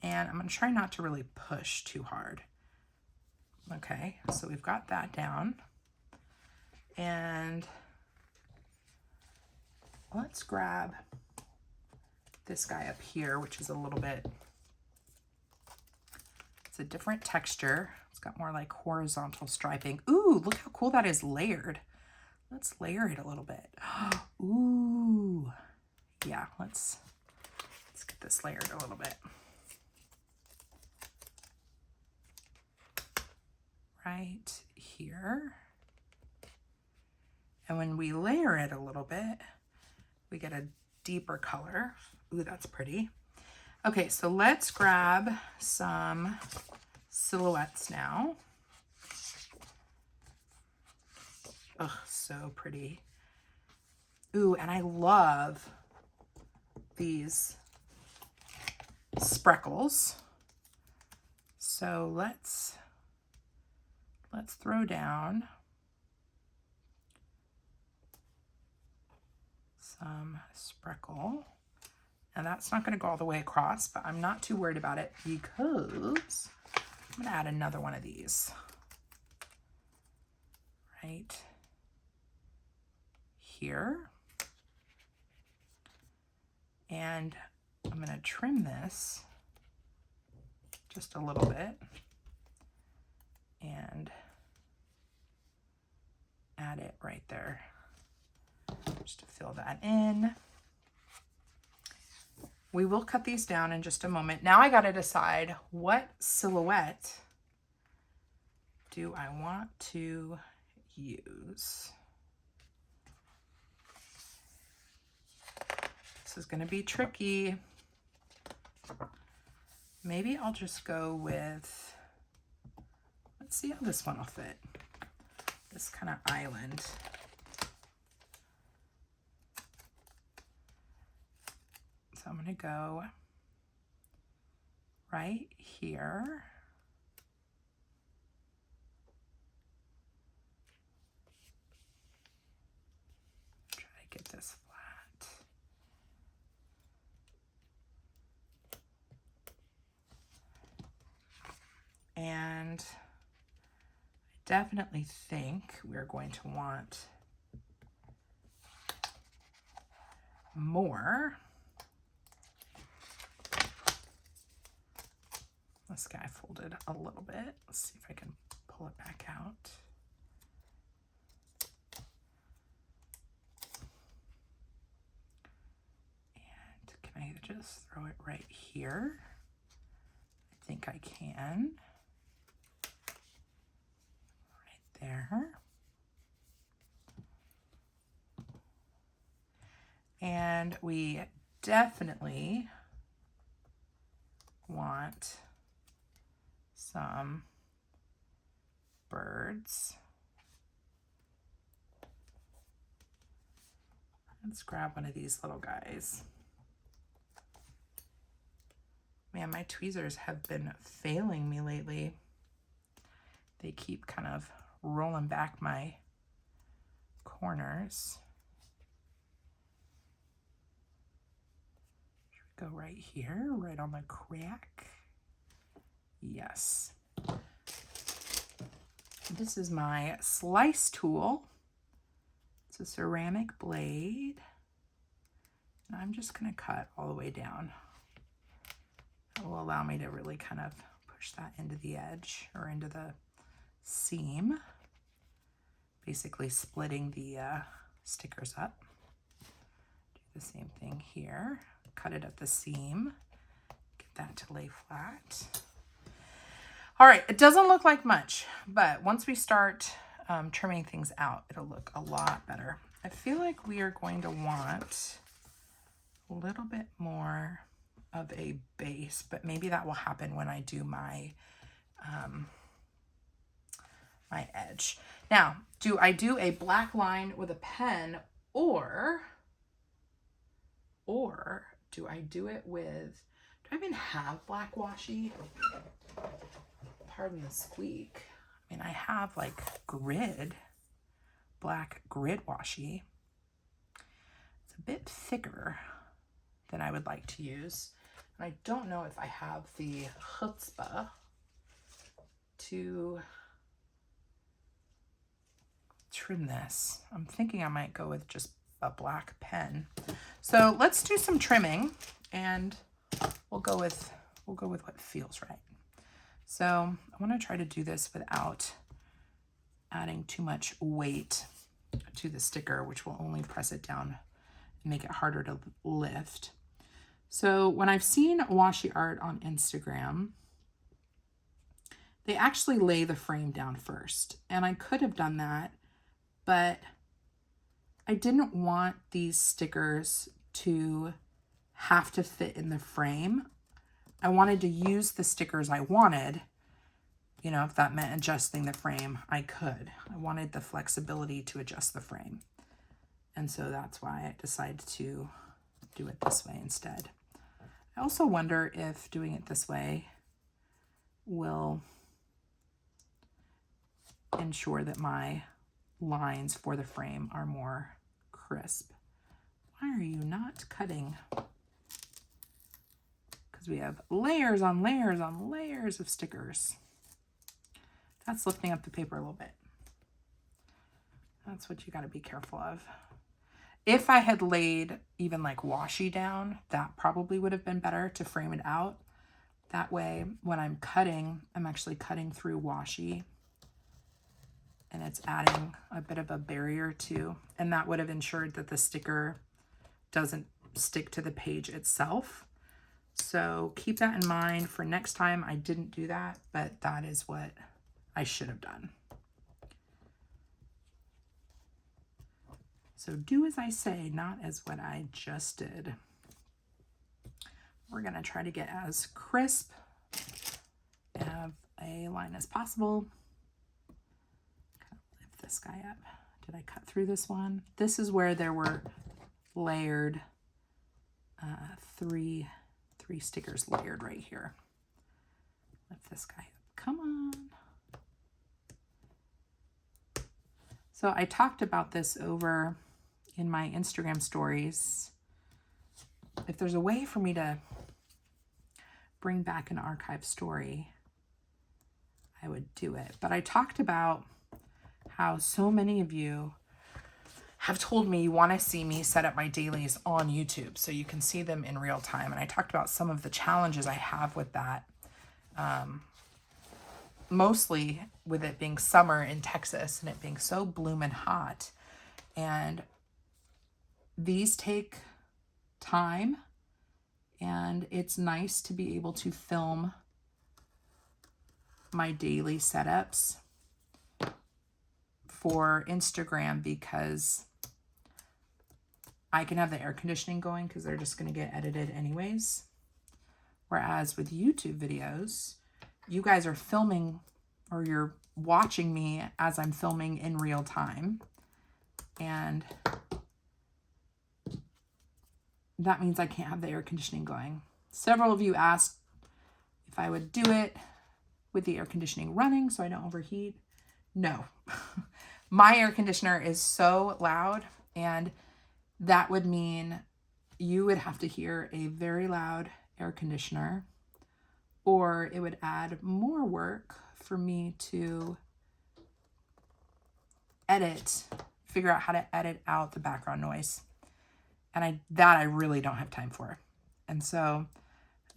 Speaker 1: and I'm gonna try not to really push too hard. Okay, so we've got that down. And let's grab this guy up here, which is a little bit, it's a different texture. It's got more like horizontal striping. Ooh, look how cool that is layered. Let's layer it a little bit. Ooh, yeah, let's get this layered a little bit. Right here. And when we layer it a little bit, we get a deeper color. Ooh, that's pretty. Okay, so let's grab some silhouettes now. Oh, so pretty. Ooh, and I love these spreckles. So let's throw down some spreckle. And that's not gonna go all the way across, but I'm not too worried about it because I'm gonna add another one of these. Right here. And I'm gonna trim this just a little bit and add it right there just to fill that in. we will cut these down in just a moment. Now I got to decide what silhouette do I want to use. This is going to be tricky. Maybe I'll just go with, let's see how this one will fit. This kind of island. So I'm going to go right here. Try to get this flat. And I definitely think we're going to want more. This guy folded a little bit. Let's see if I can pull it back out. And can I just throw it right here? I think I can. Right there. And we definitely want some birds. Let's grab one of these little guys. Man, my tweezers have been failing me lately. They keep kind of rolling back my corners. Should we go right here, right on the crack? Yes. This is my slice tool. It's a ceramic blade. And I'm just going to cut all the way down. That will allow me to really kind of push that into the edge or into the seam. Basically splitting the stickers up. Do the same thing here. Cut it at the seam. Get that to lay flat. All right, it doesn't look like much, but once we start trimming things out, it'll look a lot better. I feel like we are going to want a little bit more of a base, but maybe that will happen when I do my my edge. Now, do I do a black line with a pen, or do I do it with, do I even have black washi? Pardon the squeak. I mean, I have like black grid washi. It's a bit thicker than I would like to use. And I don't know if I have the chutzpah to trim this. I'm thinking I might go with just a black pen. So let's do some trimming, and we'll go with what feels right. So I want to try to do this without adding too much weight to the sticker, which will only press it down and make it harder to lift. So when I've seen washi art on Instagram, they actually lay the frame down first. And I could have done that, but I didn't want these stickers to have to fit in the frame. I wanted to use the stickers I wanted. You know, if that meant adjusting the frame, I could. I wanted the flexibility to adjust the frame. And so that's why I decided to do it this way instead. I also wonder if doing it this way will ensure that my lines for the frame are more crisp. Why are you not cutting? Because we have layers on layers on layers of stickers. That's lifting up the paper a little bit. That's what you got to be careful of. If I had laid even like washi down, that probably would have been better to frame it out. That way, when I'm cutting, I'm actually cutting through washi, and it's adding a bit of a barrier too. And that would have ensured that the sticker doesn't stick to the page itself. So keep that in mind for next time. I didn't do that, but that is what I should have done. So do as I say, not as what I just did. We're going to try to get as crisp of a line as possible. Lift this guy up. Did I cut through this one? This is where there were layered, three stickers layered right here. Lift this guy up. Come on. So I talked about this over in my Instagram stories. If there's a way for me to bring back an archive story, I would do it. But I talked about how so many of you have told me you want to see me set up my dailies on YouTube so you can see them in real time. And I talked about some of the challenges I have with that. Mostly with it being summer in Texas and it being so bloomin' hot. And these take time, and it's nice to be able to film my daily setups for Instagram because I can have the air conditioning going because they're just going to get edited anyways. Whereas with YouTube videos, you guys are filming, or you're watching me as I'm filming in real time. And that means I can't have the air conditioning going. Several of you asked if I would do it with the air conditioning running so I don't overheat. No. My air conditioner is so loud, and that would mean you would have to hear a very loud air conditioner, or it would add more work for me to figure out how to edit out the background noise. And I really don't have time for. And so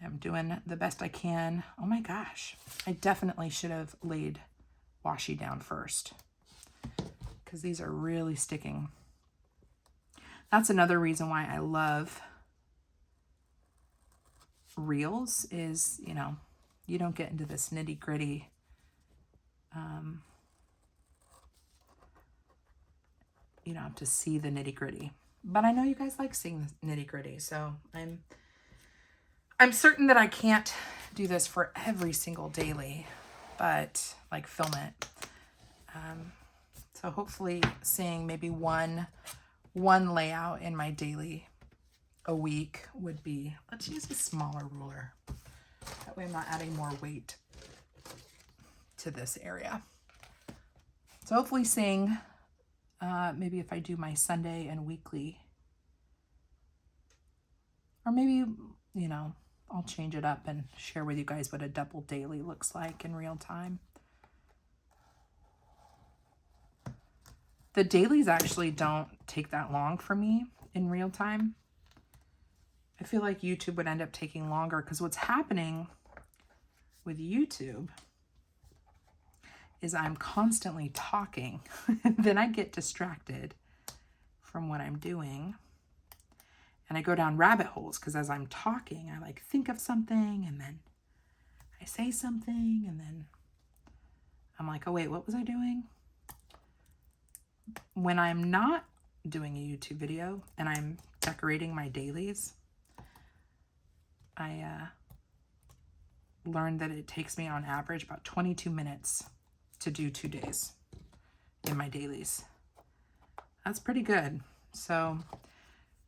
Speaker 1: I'm doing the best I can. Oh my gosh, I definitely should have laid washi down first because these are really sticking. That's another reason why I love reels is, you know, you don't get into this nitty gritty. You don't have to see the nitty gritty. But I know you guys like seeing the nitty gritty, so I'm certain that I can't do this for every single daily, but like film it. So hopefully seeing maybe one layout in my daily a week would be, let's use a smaller ruler. That way I'm not adding more weight to this area. So hopefully seeing maybe if I do my Sunday and weekly, or maybe, you know, I'll change it up and share with you guys what a double daily looks like in real time. The dailies actually don't take that long for me in real time. I feel like YouTube would end up taking longer because what's happening with YouTube is I'm constantly talking. Then I get distracted from what I'm doing. And I go down rabbit holes because as I'm talking, I like think of something and then I say something and then I'm like, oh wait, what was I doing? When I'm not doing a YouTube video and I'm decorating my dailies, I learned that it takes me on average about 22 minutes to do 2 days in my dailies. That's pretty good. So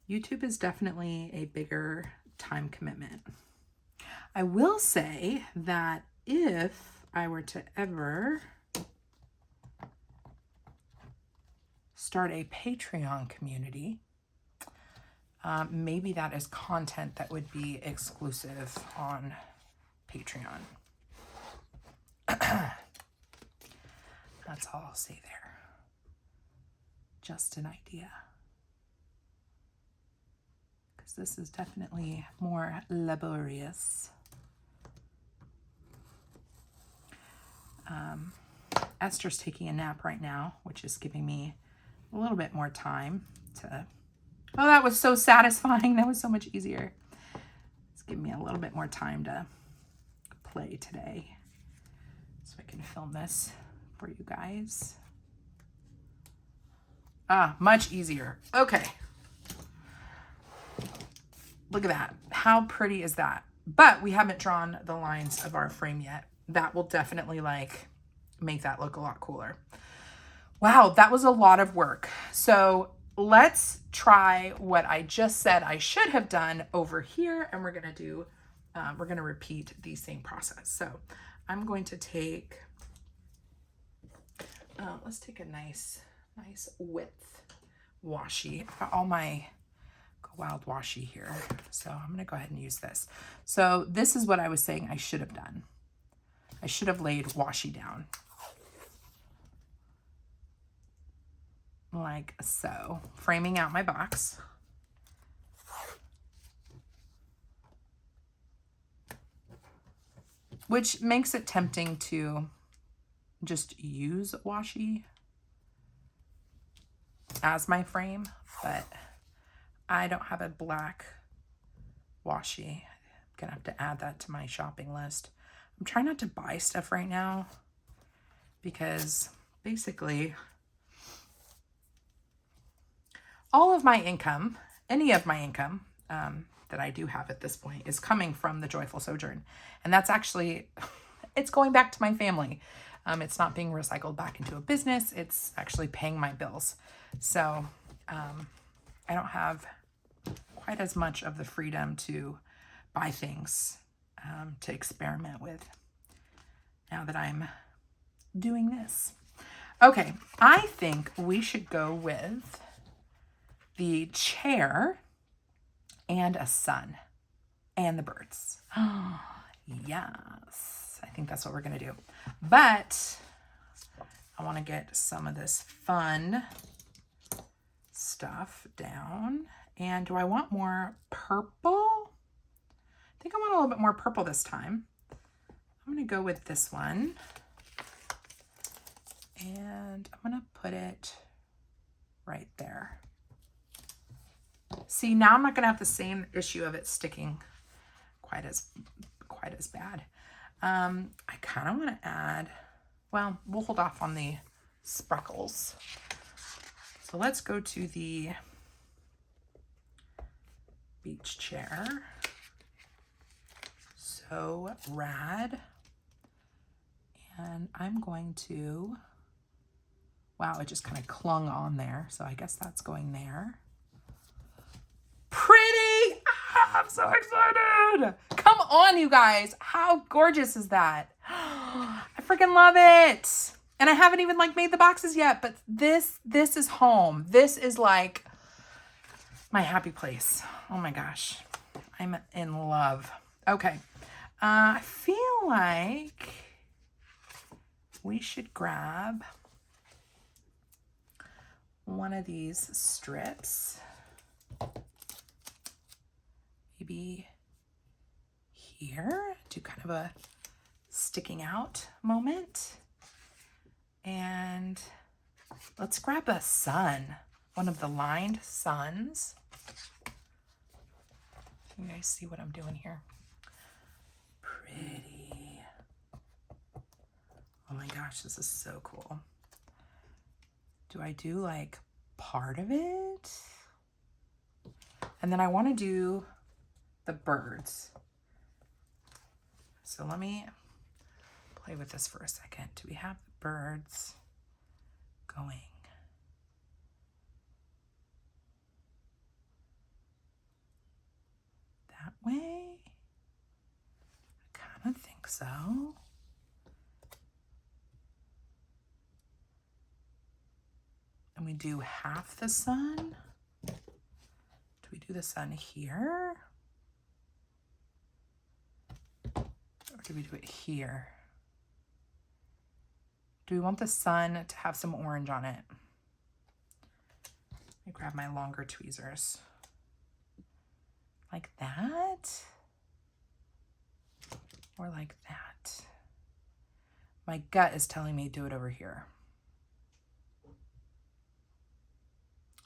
Speaker 1: YouTube is definitely a bigger time commitment. I will say that if I were to ever start a Patreon community, maybe that is content that would be exclusive on Patreon. That's all I'll say there. Just an idea. Because this is definitely more laborious. Esther's taking a nap right now, which is giving me a little bit more time to... Oh, that was so satisfying. That was so much easier. It's give me a little bit more time to play today so I can film this for you guys. Much easier. Okay. Look at that. How pretty is that? But we haven't drawn the lines of our frame yet. That will definitely like make that look a lot cooler. Wow, that was a lot of work. So let's try what I just said I should have done over here, and we're gonna repeat the same process. So I'm going to take, let's take a nice width washi. I've got all my wild washi here, so I'm gonna go ahead and use this. So this is what I was saying I should have done. I should have laid washi down like so, framing out my box. Which makes it tempting to just use washi as my frame, but I don't have a black washi. I'm gonna have to add that to my shopping list. I'm trying not to buy stuff right now because basically all of my income, any of my income that I do have at this point is coming from the Joyful Sojourn. And that's actually, it's going back to my family. It's not being recycled back into a business. It's actually paying my bills. So I don't have quite as much of the freedom to buy things to experiment with now that I'm doing this. Okay, I think we should go with the chair and a sun and the birds. Oh, yes, I think that's what we're gonna do. But I wanna get some of this fun stuff down. And do I want more purple? I think I want a little bit more purple this time. I'm gonna go with this one. And I'm gonna put it right there. See, now I'm not gonna have the same issue of it sticking quite as bad. I kind of want to add, well, we'll hold off on the spreckles. So let's go to the beach chair. So rad. And I'm going to, wow, it just kind of clung on there. So I guess that's going there. Pretty! I'm so excited! Come on, you guys. How gorgeous is that? I freaking love it. And I haven't even like made the boxes yet, but this is home. This is like my happy place. Oh my gosh. I'm in love. Okay. I feel like we should grab one of these strips. Maybe here, do kind of a sticking out moment. And let's grab a sun, one of the lined suns. Can you guys see what I'm doing here? Pretty. Oh my gosh, this is so cool. Do I do like part of it? And then I want to do the birds. So let me play with this for a second. Do we have the birds going? That way? I kind of think so. And we do half the sun. Do we do the sun here? Or do we do it here? Do we want the sun to have some orange on it? Let me grab my longer tweezers. Like that? Or like that? My gut is telling me do it over here.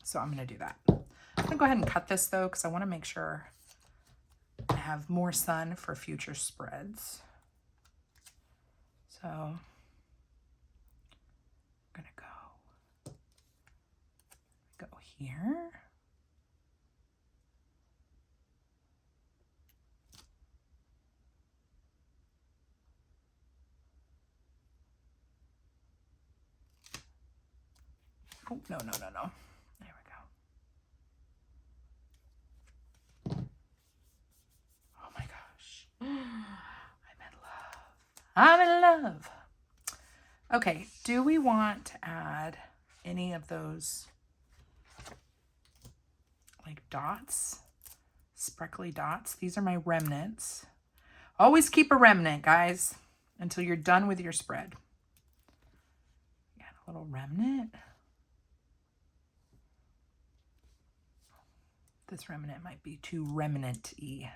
Speaker 1: So I'm gonna do that. I'm gonna go ahead and cut this though, because I wanna make sure and have more sun for future spreads. So I'm gonna go here. Oh, no. There we go. Oh my gosh. I'm in love. Okay, do we want to add any of those like dots? Sparkly dots. These are my remnants. Always keep a remnant, guys, until you're done with your spread. Got a little remnant. This remnant might be too remnant-y.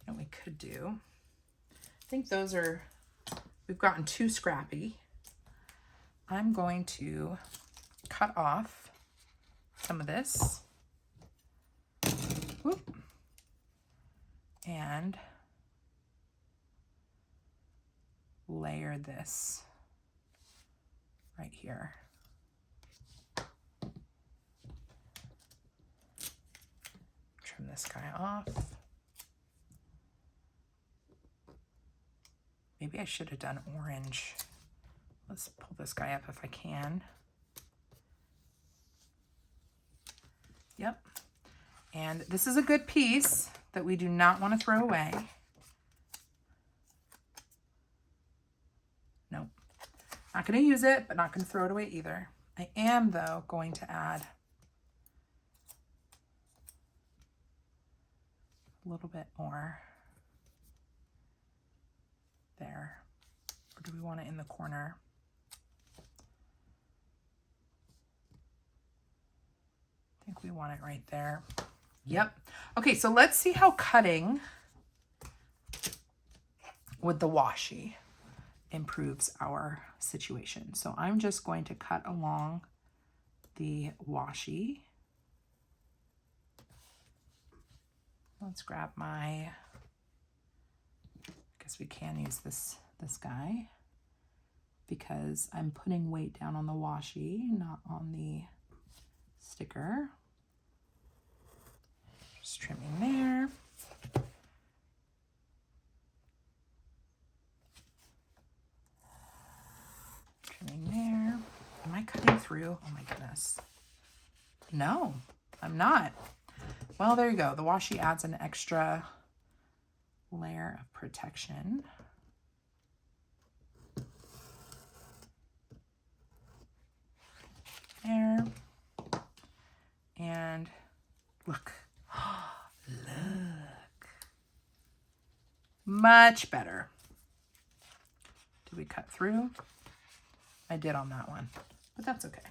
Speaker 1: And we could do, I think those are, we've gotten too scrappy. I'm going to cut off some of this. Whoop. And layer this right here. Trim this guy off. Maybe I should have done orange. Let's pull this guy up if I can. Yep. And this is a good piece that we do not want to throw away. Nope. Not going to use it, but not going to throw it away either. I am, though, going to add a little bit more there. Or do we want it in the corner? I think we want it right there. Yep. Okay, so let's see how cutting with the washi improves our situation. So I'm just going to cut along the washi. Let's grab my, I guess we can use this guy because I'm putting weight down on the washi, not on the sticker. Just trimming there. Trimming there. Am I cutting through? Oh my goodness. No, I'm not. Well, there you go. The washi adds an extra layer of protection. There. And look. Look. Much better. Did we cut through? I did on that one, but that's okay.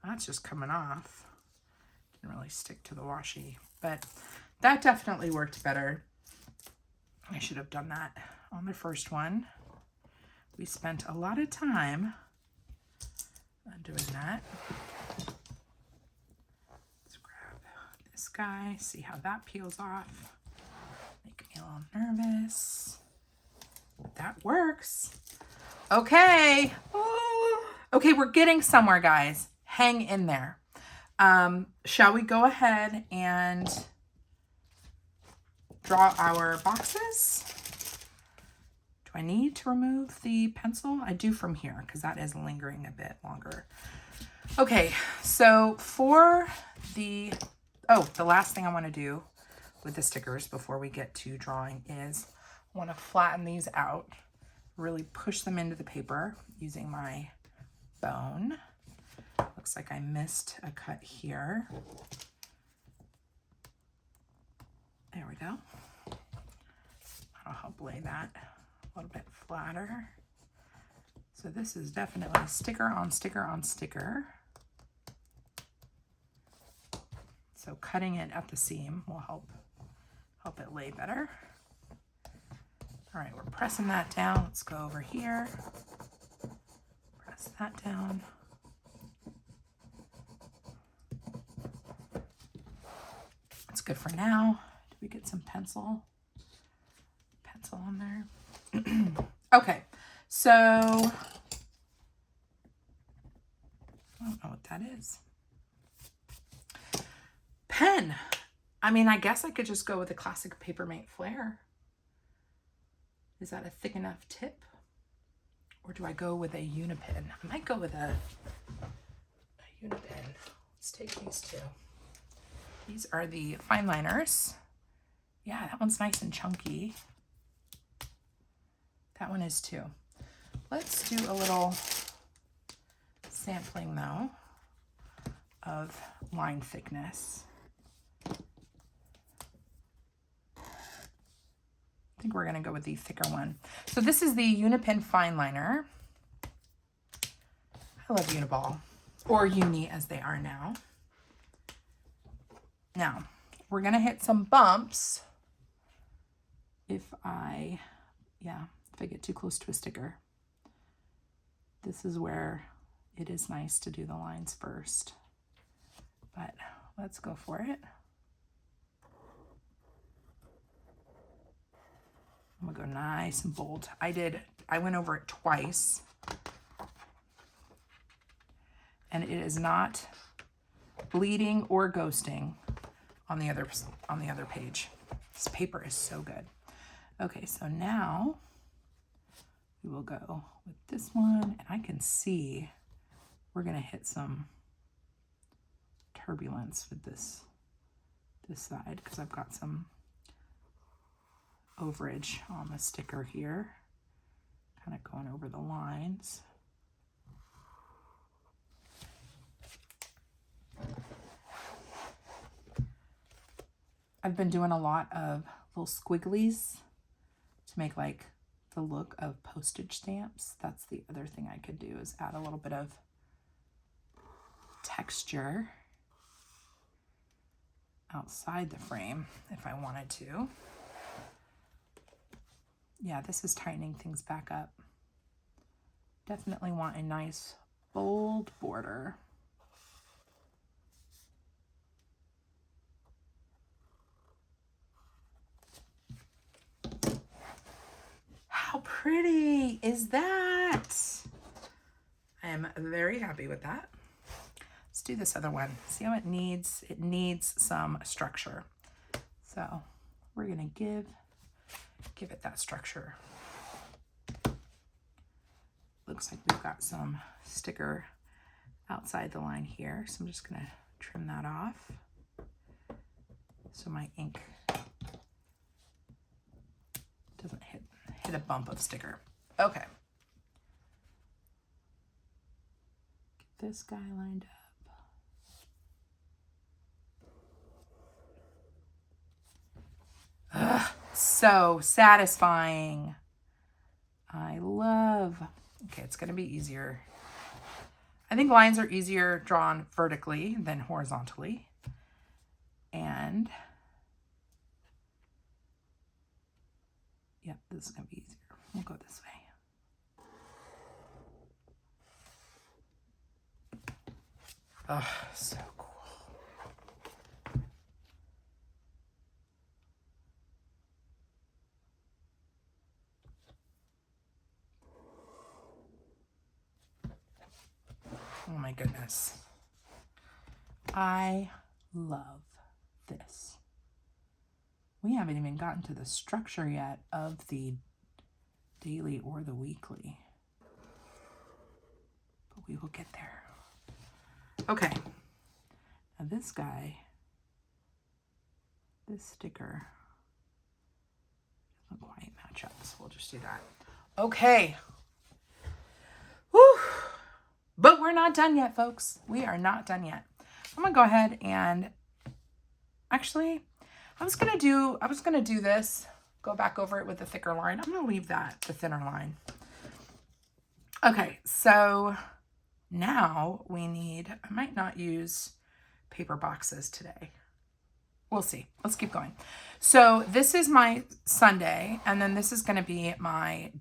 Speaker 1: That's just coming off. Didn't really stick to the washi, but that definitely worked better. I should have done that on the first one. We spent a lot of time on doing that. Let's grab this guy, see how that peels off. Make me a little nervous, but that works. Okay. Oh. Okay, we're getting somewhere, guys. Hang in there. Shall we go ahead and draw our boxes? Do I need to remove the pencil? I do from here because that is lingering a bit longer. Okay, so for the last thing I want to do with the stickers before we get to drawing is I want to flatten these out, really push them into the paper using my bone. Looks like I missed a cut here. There we go. That'll help lay that a little bit flatter. So this is definitely sticker on sticker on sticker. So cutting it at the seam will help it lay better. All right, we're pressing that down. Let's go over here. Press that down. That's good for now. Did we get some pencil on there? Okay, so I don't know what that is. Pen. I mean, I guess I could just go with a classic Papermate Flare. Is that a thick enough tip? Or do I go with a Unipen? I might go with a Unipen. Let's take these two. These are the fine liners. Yeah, that one's nice and chunky. That one is too. Let's do a little sampling though of line thickness. I think we're gonna go with the thicker one. So this is the Unipen fine liner. I love Uniball, or Uni as they are now. Now, we're gonna hit some bumps if I get too close to a sticker. This is where it is nice to do the lines first, but let's go for it. I'm gonna go nice and bold. I went over it twice, and it is not bleeding or ghosting on the other page. This paper is so good. Okay, so now we will go with this one, and I can see we're gonna hit some turbulence with this side because I've got some overage on the sticker here, kind of going over the lines. I've been doing a lot of little squigglies to make like the look of postage stamps. That's the other thing I could do, is add a little bit of texture outside the frame if I wanted to. Yeah, this is tightening things back up. Definitely want a nice bold border. How pretty is that? I am very happy with that. Let's do this other one. See how it needs some structure. So we're gonna give it that structure. Looks like we've got some sticker outside the line here, so I'm just gonna trim that off so my ink doesn't hit a bump of sticker. Okay. Get this guy lined up. Ugh, so satisfying. I love, okay, it's gonna be easier. I think lines are easier drawn vertically than horizontally. And yep, this is gonna be easier. We'll go this way. Oh, so cool. Oh my goodness. I love this. We haven't even gotten to the structure yet of the daily or the weekly, but we will get there. Okay, now this guy, this sticker doesn't quite match up, so we'll just do that. Okay. Whew. But we're not done yet, folks. We are not done yet. I'm gonna go ahead and actually, I was gonna do this, go back over it with the thicker line. I'm gonna leave that, the thinner line. Okay, so now we need, I might not use paper boxes today. We'll see. Let's keep going. So this is my Sunday, and then this is going to be my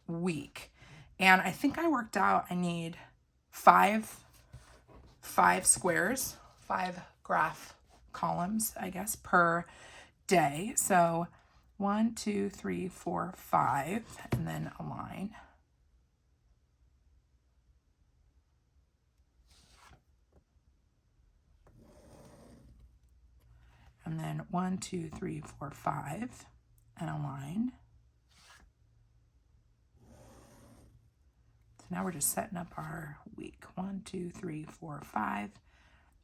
Speaker 1: week. And I think I worked out I need five squares, 5 graph columns, I guess, per day. So 1, 2, 3, 4, 5, and then a line. And then 1, 2, 3, 4, 5, and a line. So now we're just setting up our week. 1, 2, 3, 4, 5.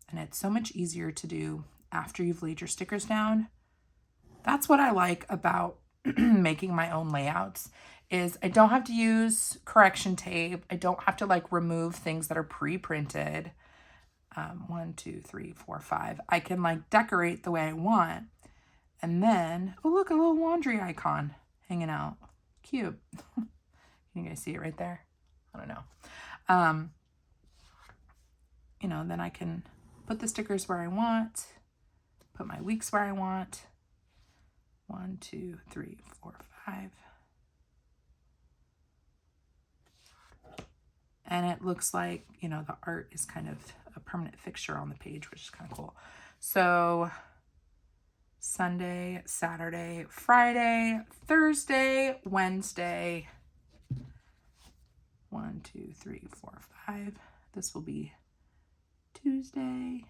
Speaker 1: And it's so much easier to do after you've laid your stickers down. That's what I like about making my own layouts, is I don't have to use correction tape. I don't have to like remove things that are pre-printed. 1, 2, 3, 4, 5. I can like decorate the way I want. And then, oh look, a little laundry icon hanging out. Cute. Can you guys see it right there? I don't know. You know, then I can put the stickers where I want, put my weeks where I want. 1, 2, 3, 4, 5. And it looks like, you know, the art is kind of a permanent fixture on the page, which is kind of cool. So Sunday, Saturday, Friday, Thursday, Wednesday. 1, 2, 3, 4, 5. This will be Tuesday.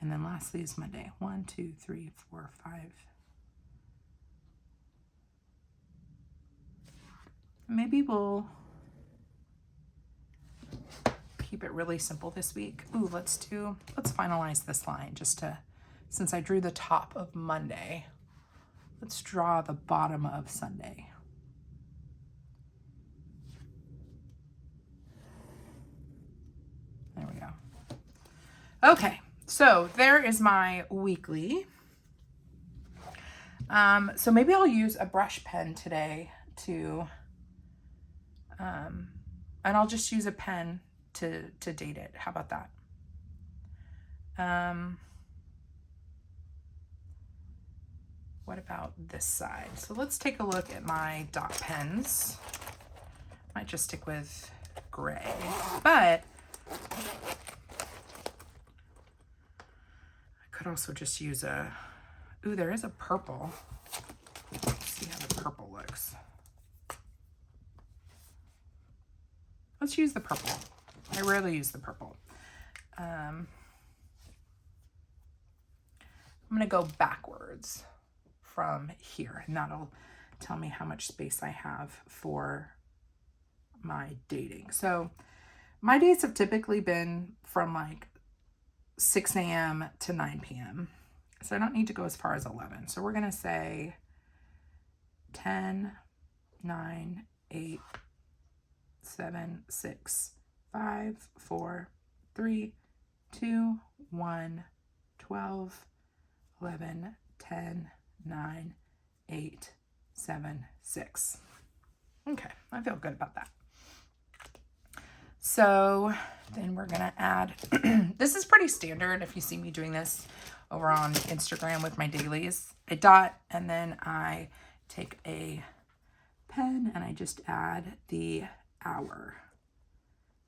Speaker 1: And then lastly is Monday. 1, 2, 3, 4, 5. Maybe we'll keep it really simple this week. Ooh, let's finalize this line just to, since I drew the top of Monday, let's draw the bottom of Sunday. There we go. Okay, so there is my weekly. So maybe I'll use a brush pen today to, and I'll just use a pen to date it. How about that? What about this side? So let's take a look at my dot pens. Might just stick with gray, but I could also just use ooh, there is a purple. Let's see how the purple looks. Let's use the purple. I rarely use the purple. I'm gonna go backwards from here, and that'll tell me how much space I have for my dating. So my dates have typically been from like 6 a.m. to 9 p.m. So I don't need to go as far as 11. So we're going to say 10, 9, 8, 7, 6, 5, 4, 3, 2, 1, 12, 11, 10, 9, 8, 7, 6. Okay, I feel good about that. So then we're gonna add, this is pretty standard if you see me doing this over on Instagram with my dailies. I dot and then I take a pen and I just add the hour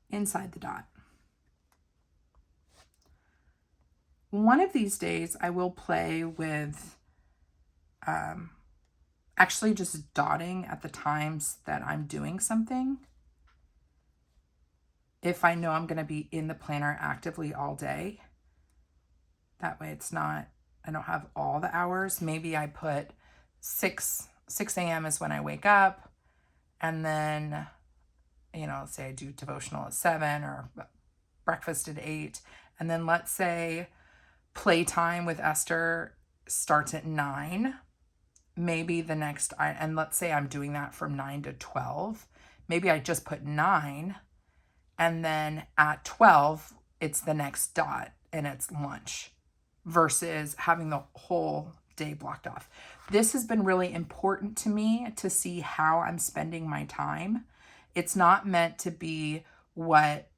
Speaker 1: inside the dot. One of these days I will play with actually just dotting at the times that I'm doing something. If I know I'm going to be in the planner actively all day, that way it's not, I don't have all the hours. Maybe I put 6 a.m. is when I wake up, and then, you know, say I do devotional at 7 or breakfast at 8, and then let's say playtime with Esther starts at 9. Maybe the next, and let's say I'm doing that from 9 to 12. Maybe I just put 9. And then at 12, it's the next dot and it's lunch versus having the whole day blocked off. This has been really important to me to see how I'm spending my time. It's not meant to be what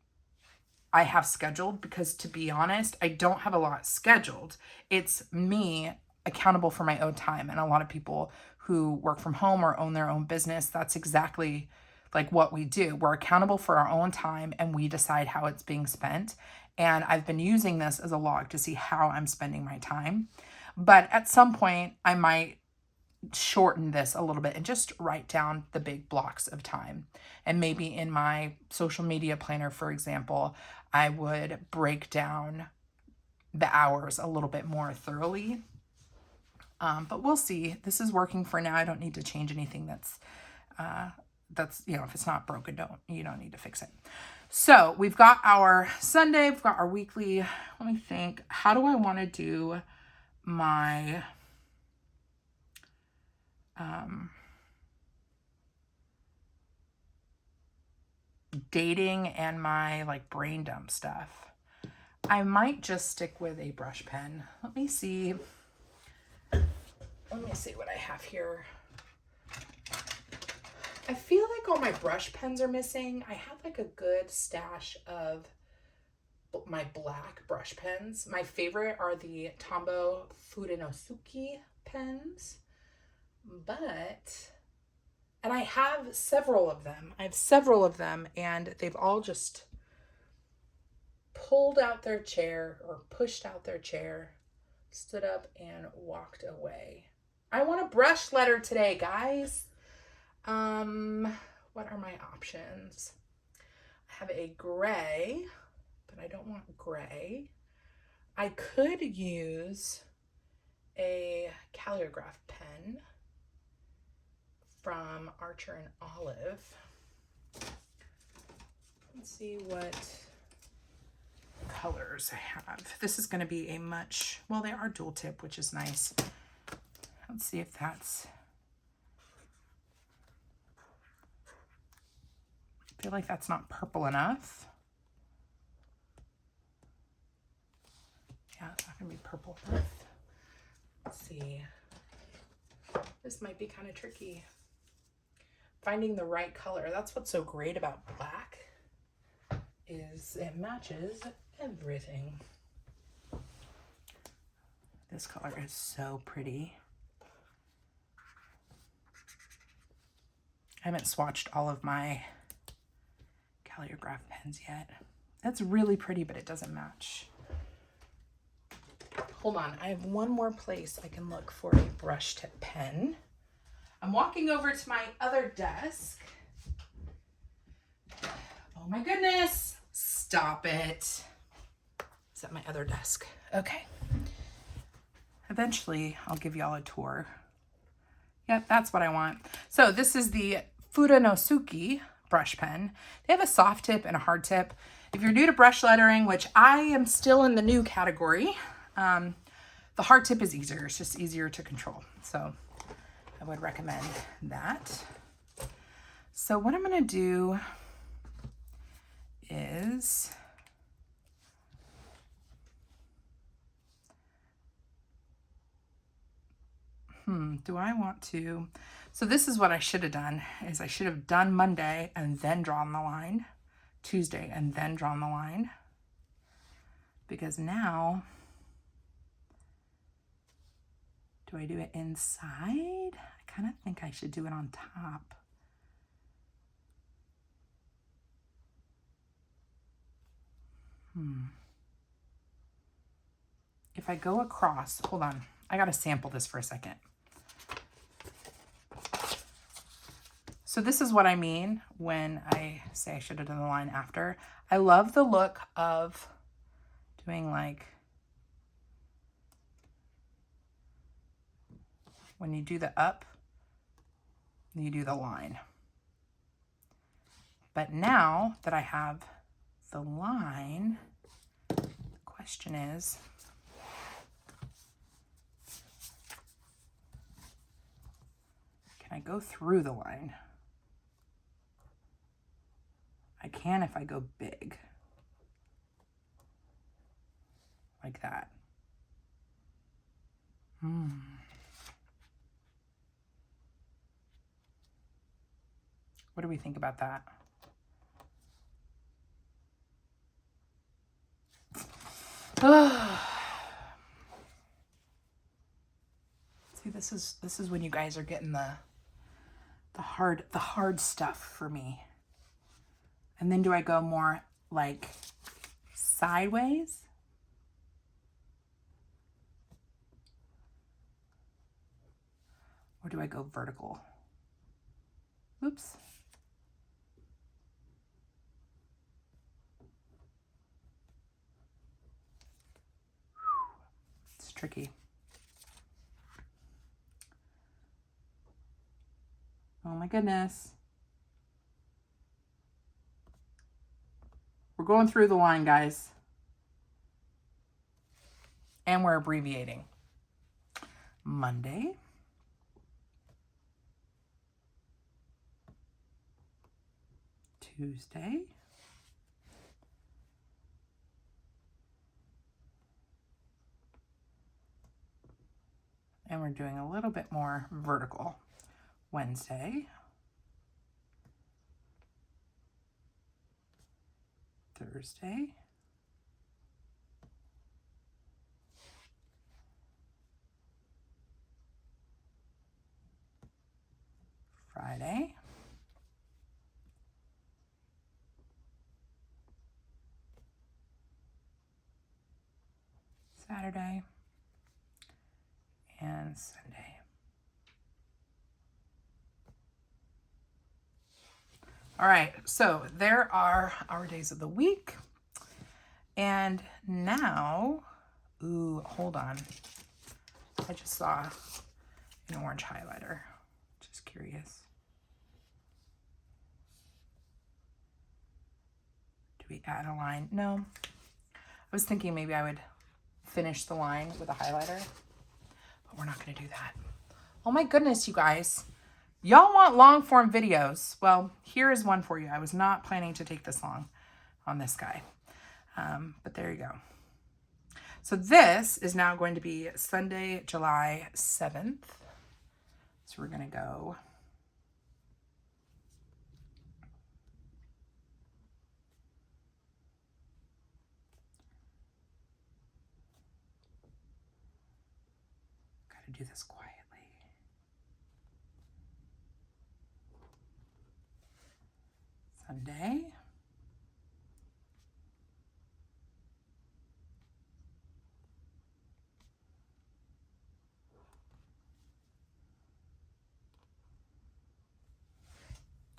Speaker 1: I have scheduled, because to be honest, I don't have a lot scheduled. It's me accountable for my own time. And a lot of people who work from home or own their own business, that's exactly like what we do. We're accountable for our own time and we decide how it's being spent. And I've been using this as a log to see how I'm spending my time. But at some point, I might shorten this a little bit and just write down the big blocks of time. And maybe in my social media planner, for example, I would break down the hours a little bit more thoroughly. But we'll see. This is working for now. I don't need to change anything that's, if it's not broken, you don't need to fix it. So we've got our Sunday, we've got our weekly. Let me think, how do I want to do my, dating and my like brain dump stuff? I might just stick with a brush pen. Let me see what I have here. I feel like all my brush pens are missing. I have like a good stash of my black brush pens. My favorite are the Tombow Fudenosuke pens, and I have several of them. And they've all just pulled out their chair or pushed out their chair, stood up and walked away. I want a brush letter today, guys. What are my options? I have a gray, but I don't want gray. I could use a calligraph pen from Archer and Olive. Let's see what colors I have. This is going to be they are dual tip, which is nice. Let's see if that's, I feel like that's not purple enough. Yeah, it's not going to be purple enough. Let's see. This might be kind of tricky. Finding the right color. That's what's so great about black, is it matches everything. This color is so pretty. I haven't swatched all of my calligraph pens yet. That's really pretty, but it doesn't match. Hold on, I have one more place I can look for a brush tip pen. I'm walking over to my other desk. Oh my goodness, stop it. It's at my other desk. Okay. Eventually, I'll give y'all a tour. Yep, that's what I want. So this is the Fudenosuke brush pen. They have a soft tip and a hard tip. If you're new to brush lettering, which I am still in the new category, the hard tip is easier. It's just easier to control. So I would recommend that. So what I'm going to do is do I want to? So this is what I should have done, is I should have done Monday and then drawn the line, Tuesday and then drawn the line, because now, do I do it inside? I kind of think I should do it on top. If I go across, hold on, I got to sample this for a second. So this is what I mean when I say I should have done the line after. I love the look of doing like, when you do the up, you do the line. But now that I have the line, the question is, can I go through the line? I can if I go big, like that. What do we think about that? See, this is when you guys are getting the hard stuff for me. And then do I go more like sideways? Or do I go vertical? Oops. It's tricky. Oh my goodness. We're going through the line, guys. And we're abbreviating. Monday. Tuesday. And we're doing a little bit more vertical. Wednesday. Thursday. Friday. Saturday. And Sunday. All right, so there are our days of the week. And now, ooh, hold on. I just saw an orange highlighter. Just curious. Do we add a line? No. I was thinking maybe I would finish the line with a highlighter, but we're not going to do that. Oh my goodness, you guys. Y'all want long form videos. Well, here is one for you. I was not planning to take this long on this guy, but there you go. So this is now going to be Sunday, July 7th. So we're going to go got to do this quietly. Sunday.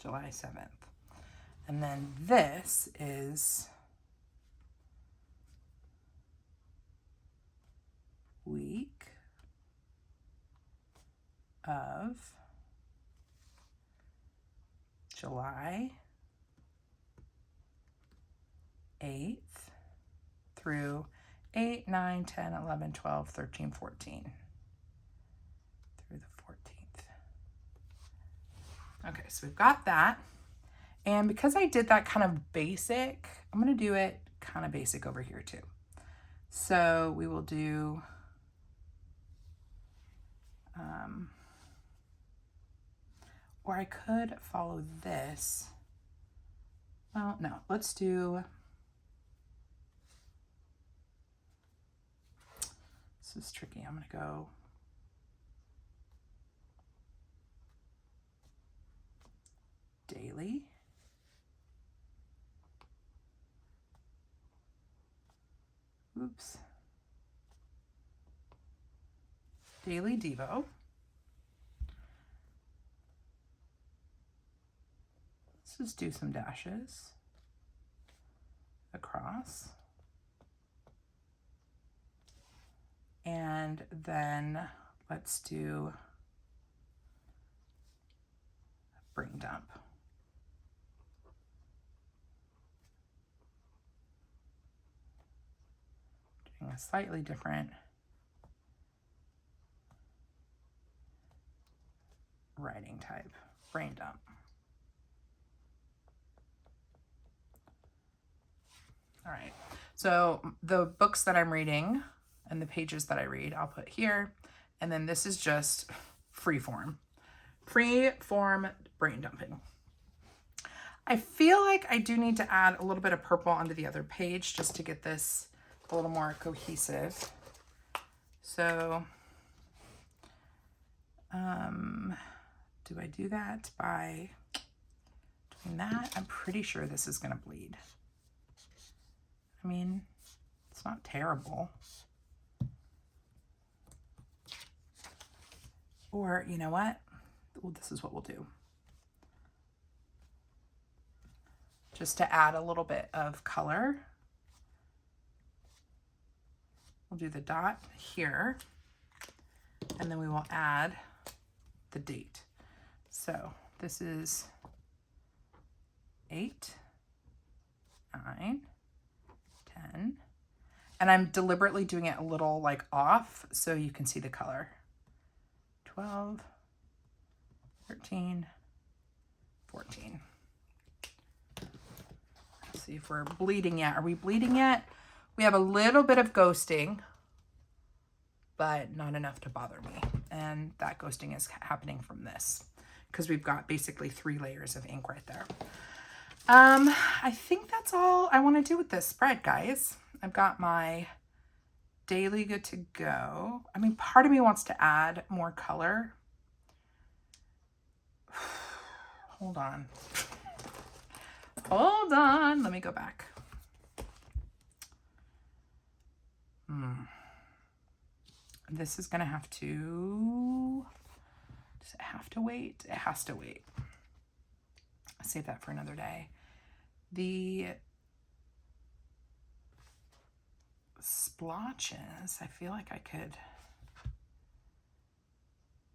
Speaker 1: July 7th. And then this is week of July 8th through 8, 9, 10, 11, 12, 13, 14 through the 14th. Okay, so we've got that. And because I did that kind of basic, I'm going to do it kind of basic over here too. So we will do or I could follow this. Well, no, let's do, this is tricky. I'm going to go daily. Oops. Daily Devo. Let's just do some dashes across. And then let's do brain dump. Doing a slightly different writing type, brain dump. All right, so the books that I'm reading and the pages that I read, I'll put here. And then this is just free form brain dumping. I feel like I do need to add a little bit of purple onto the other page just to get this a little more cohesive. So, do I do that by doing that? I'm pretty sure this is going to bleed. I mean, it's not terrible. Or, you know what? Well, this is what we'll do. Just to add a little bit of color, we'll do the dot here, and then we will add the date. So this is 8, 9, 10, and I'm deliberately doing it a little like off so you can see the color. 12, 13, 14. Let's see if we're bleeding yet. Are we bleeding yet? We have a little bit of ghosting, but not enough to bother me. And that ghosting is happening from this because we've got basically 3 layers of ink right there. I think that's all I want to do with this spread, guys. I've got my daily good to go. I mean, part of me wants to add more color. Hold on. Hold on. Let me go back. This is going to have to... Does it have to wait? It has to wait. I'll save that for another day. The splotches, I feel like I could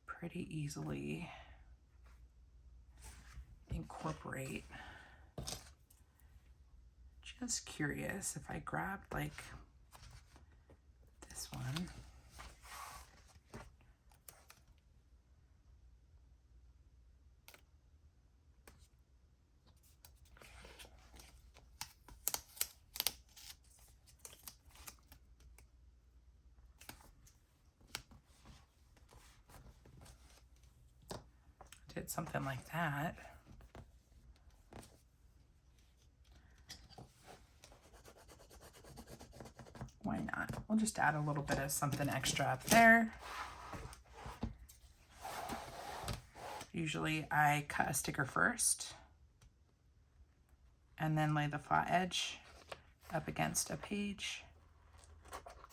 Speaker 1: pretty easily incorporate. Just curious if I grabbed like this one. Did something like that. Why not? We'll just add a little bit of something extra up there. Usually I cut a sticker first and then lay the flat edge up against a page.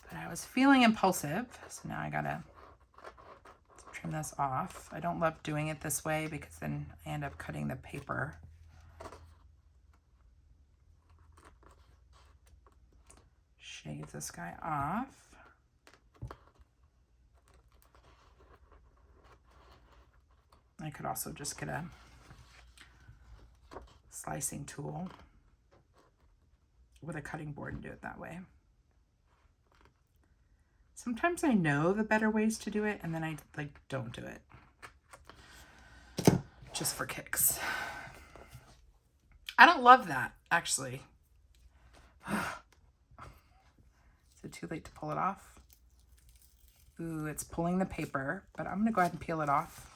Speaker 1: But I was feeling impulsive, so now I gotta trim this off. I don't love doing it this way because then I end up cutting the paper. Shave this guy off. I could also just get a slicing tool with a cutting board and do it that way. Sometimes I know the better ways to do it and then I like don't do it. Just for kicks. I don't love that, actually. Is it too late to pull it off? Ooh, it's pulling the paper, but I'm gonna go ahead and peel it off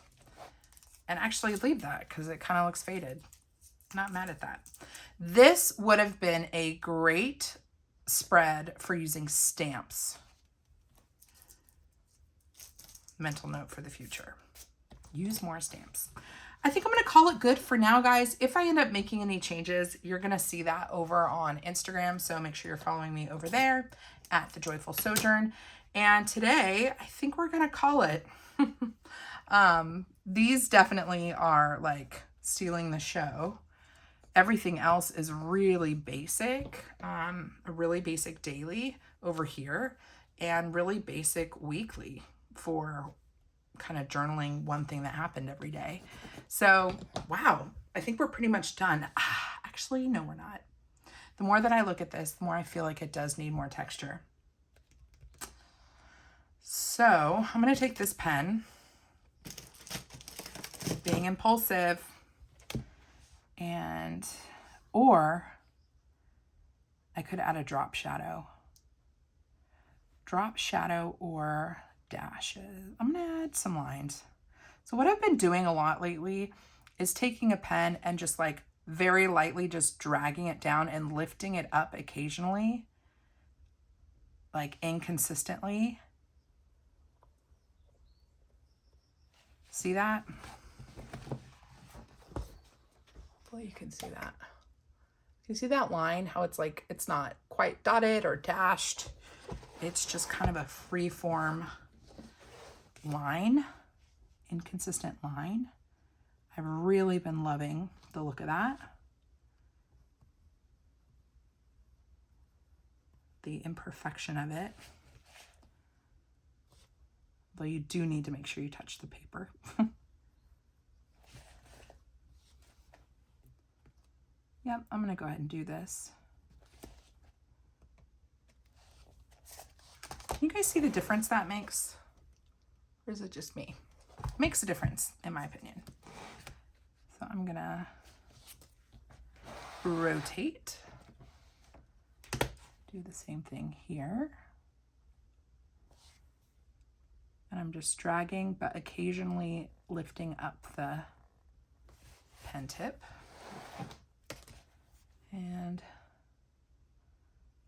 Speaker 1: and actually leave that because it kind of looks faded. Not mad at that. This would have been a great spread for using stamps. Mental note for the future. Use more stamps. I think I'm going to call it good for now, guys. If I end up making any changes, you're going to see that over on Instagram. So make sure you're following me over there at The Joyful Sojourn. And today, I think we're going to call it. These definitely are like stealing the show. Everything else is really basic. A really basic daily over here and really basic weekly for kind of journaling one thing that happened every day. So, wow, I think we're pretty much done. Actually, no, we're not. The more that I look at this, the more I feel like it does need more texture. So I'm going to take this pen, being impulsive, and, or I could add a drop shadow or dashes. I'm going to add some lines. So what I've been doing a lot lately is taking a pen and just like very lightly just dragging it down and lifting it up occasionally like inconsistently. See that? Hopefully you can see that. You see that line? How it's like, it's not quite dotted or dashed. It's just kind of a free form line, inconsistent line. I've really been loving the look of that. The imperfection of it. Though you do need to make sure you touch the paper. Yep, I'm gonna go ahead and do this. Can you guys see the difference that makes? Or is it just me? It makes a difference, in my opinion. So I'm gonna rotate. Do the same thing here. And I'm just dragging, but occasionally lifting up the pen tip. And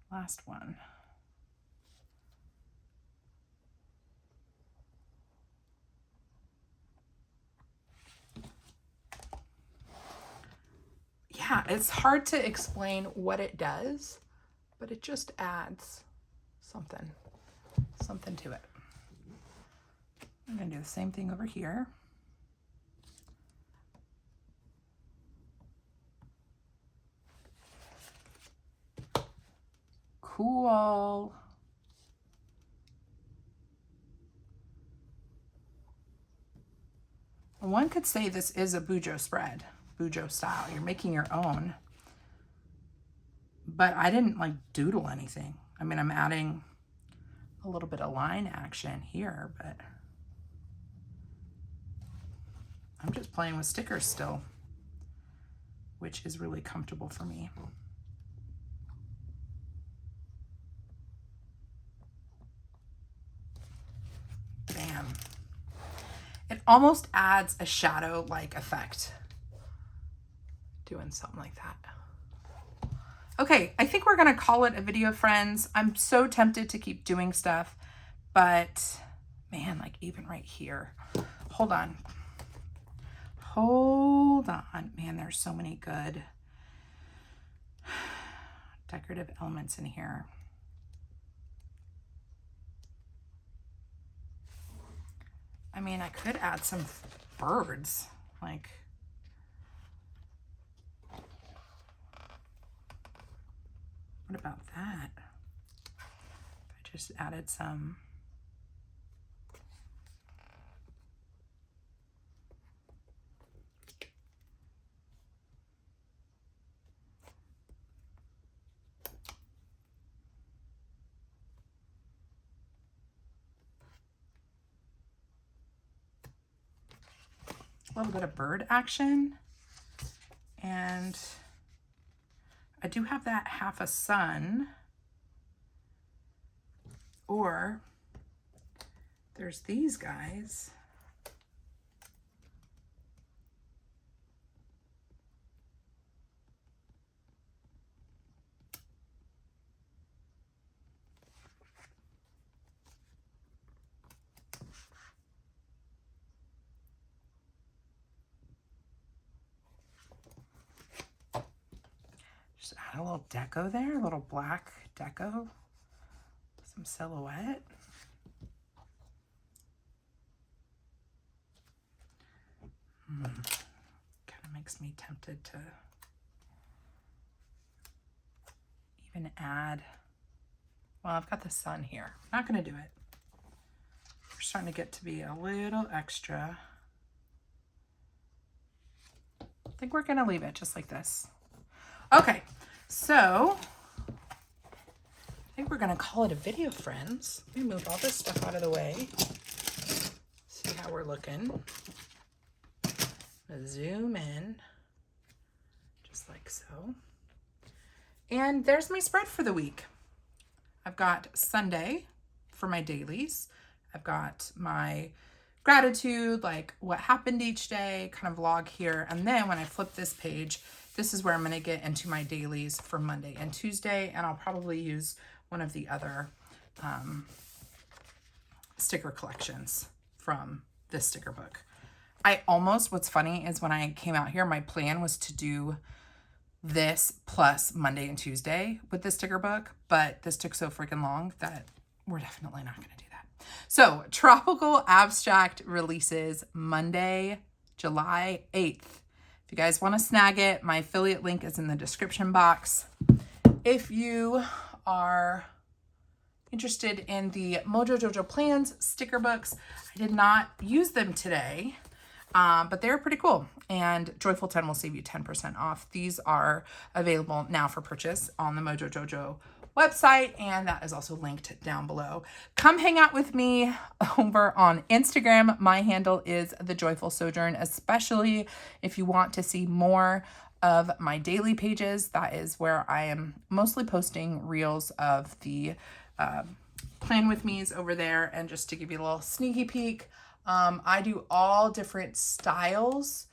Speaker 1: last one. Yeah, it's hard to explain what it does, but it just adds something to it. I'm going to do the same thing over here. Cool. One could say this is a Bujo spread, Bujo style. You're making your own. But I didn't like doodle anything. I mean, I'm adding a little bit of line action here, but I'm just playing with stickers still, which is really comfortable for me. Bam. It almost adds a shadow-like effect doing something like that. Okay, I think we're gonna call it a video, friends. I'm so tempted to keep doing stuff, but man, like even right here. Hold on. Hold on. Man, there's so many good decorative elements in here. I mean, I could add some birds, like, what about that? I just added some a little bit of bird action, and I do have that half a sun, or there's these guys. Just add a little deco there, a little black deco, some silhouette. Kind of makes me tempted to even add, well, I've got the sun here. I'm not going to do it. We're starting to get to be a little extra. I think we're going to leave it just like this. Okay, so I think we're going to call it a video, friends. Let me move all this stuff out of the way. See how we're looking. Zoom in, just like so. And there's my spread for the week. I've got Sunday for my dailies. I've got my gratitude, like what happened each day, kind of vlog here. And then when I flip this page, this is where I'm going to get into my dailies for Monday and Tuesday. And I'll probably use one of the other sticker collections from this sticker book. What's funny is when I came out here, my plan was to do this plus Monday and Tuesday with this sticker book, but this took so freaking long that we're definitely not going to do that. So Tropical Abstract releases Monday, July 8th. If you guys want to snag it, my affiliate link is in the description box. If you are interested in the Mojo Jojo Plans sticker books, I did not use them today, but they're pretty cool. And Joyful 10 will save you 10% off. These are available now for purchase on the Mojo Jojo website, and that is also linked down below. Come hang out with me over on Instagram. My handle is The Joyful Sojourn, especially if you want to see more of my daily pages. That is where I am mostly posting reels of the plan with me's over there. And just to give you a little sneaky peek, I do all different styles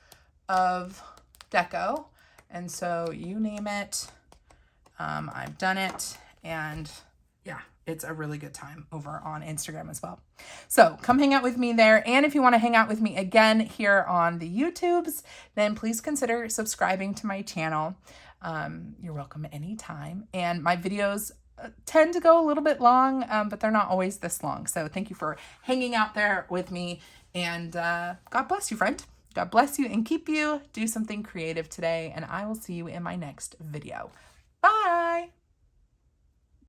Speaker 1: of deco, and so you name it, I've done it. And yeah, it's a really good time over on Instagram as well. So come hang out with me there. And if you want to hang out with me again here on the YouTubes, then please consider subscribing to my channel. You're welcome anytime. And my videos tend to go a little bit long, but they're not always this long. So thank you for hanging out there with me. And God bless you, friend. God bless you and keep you. Do something creative today. And I will see you in my next video. Bye.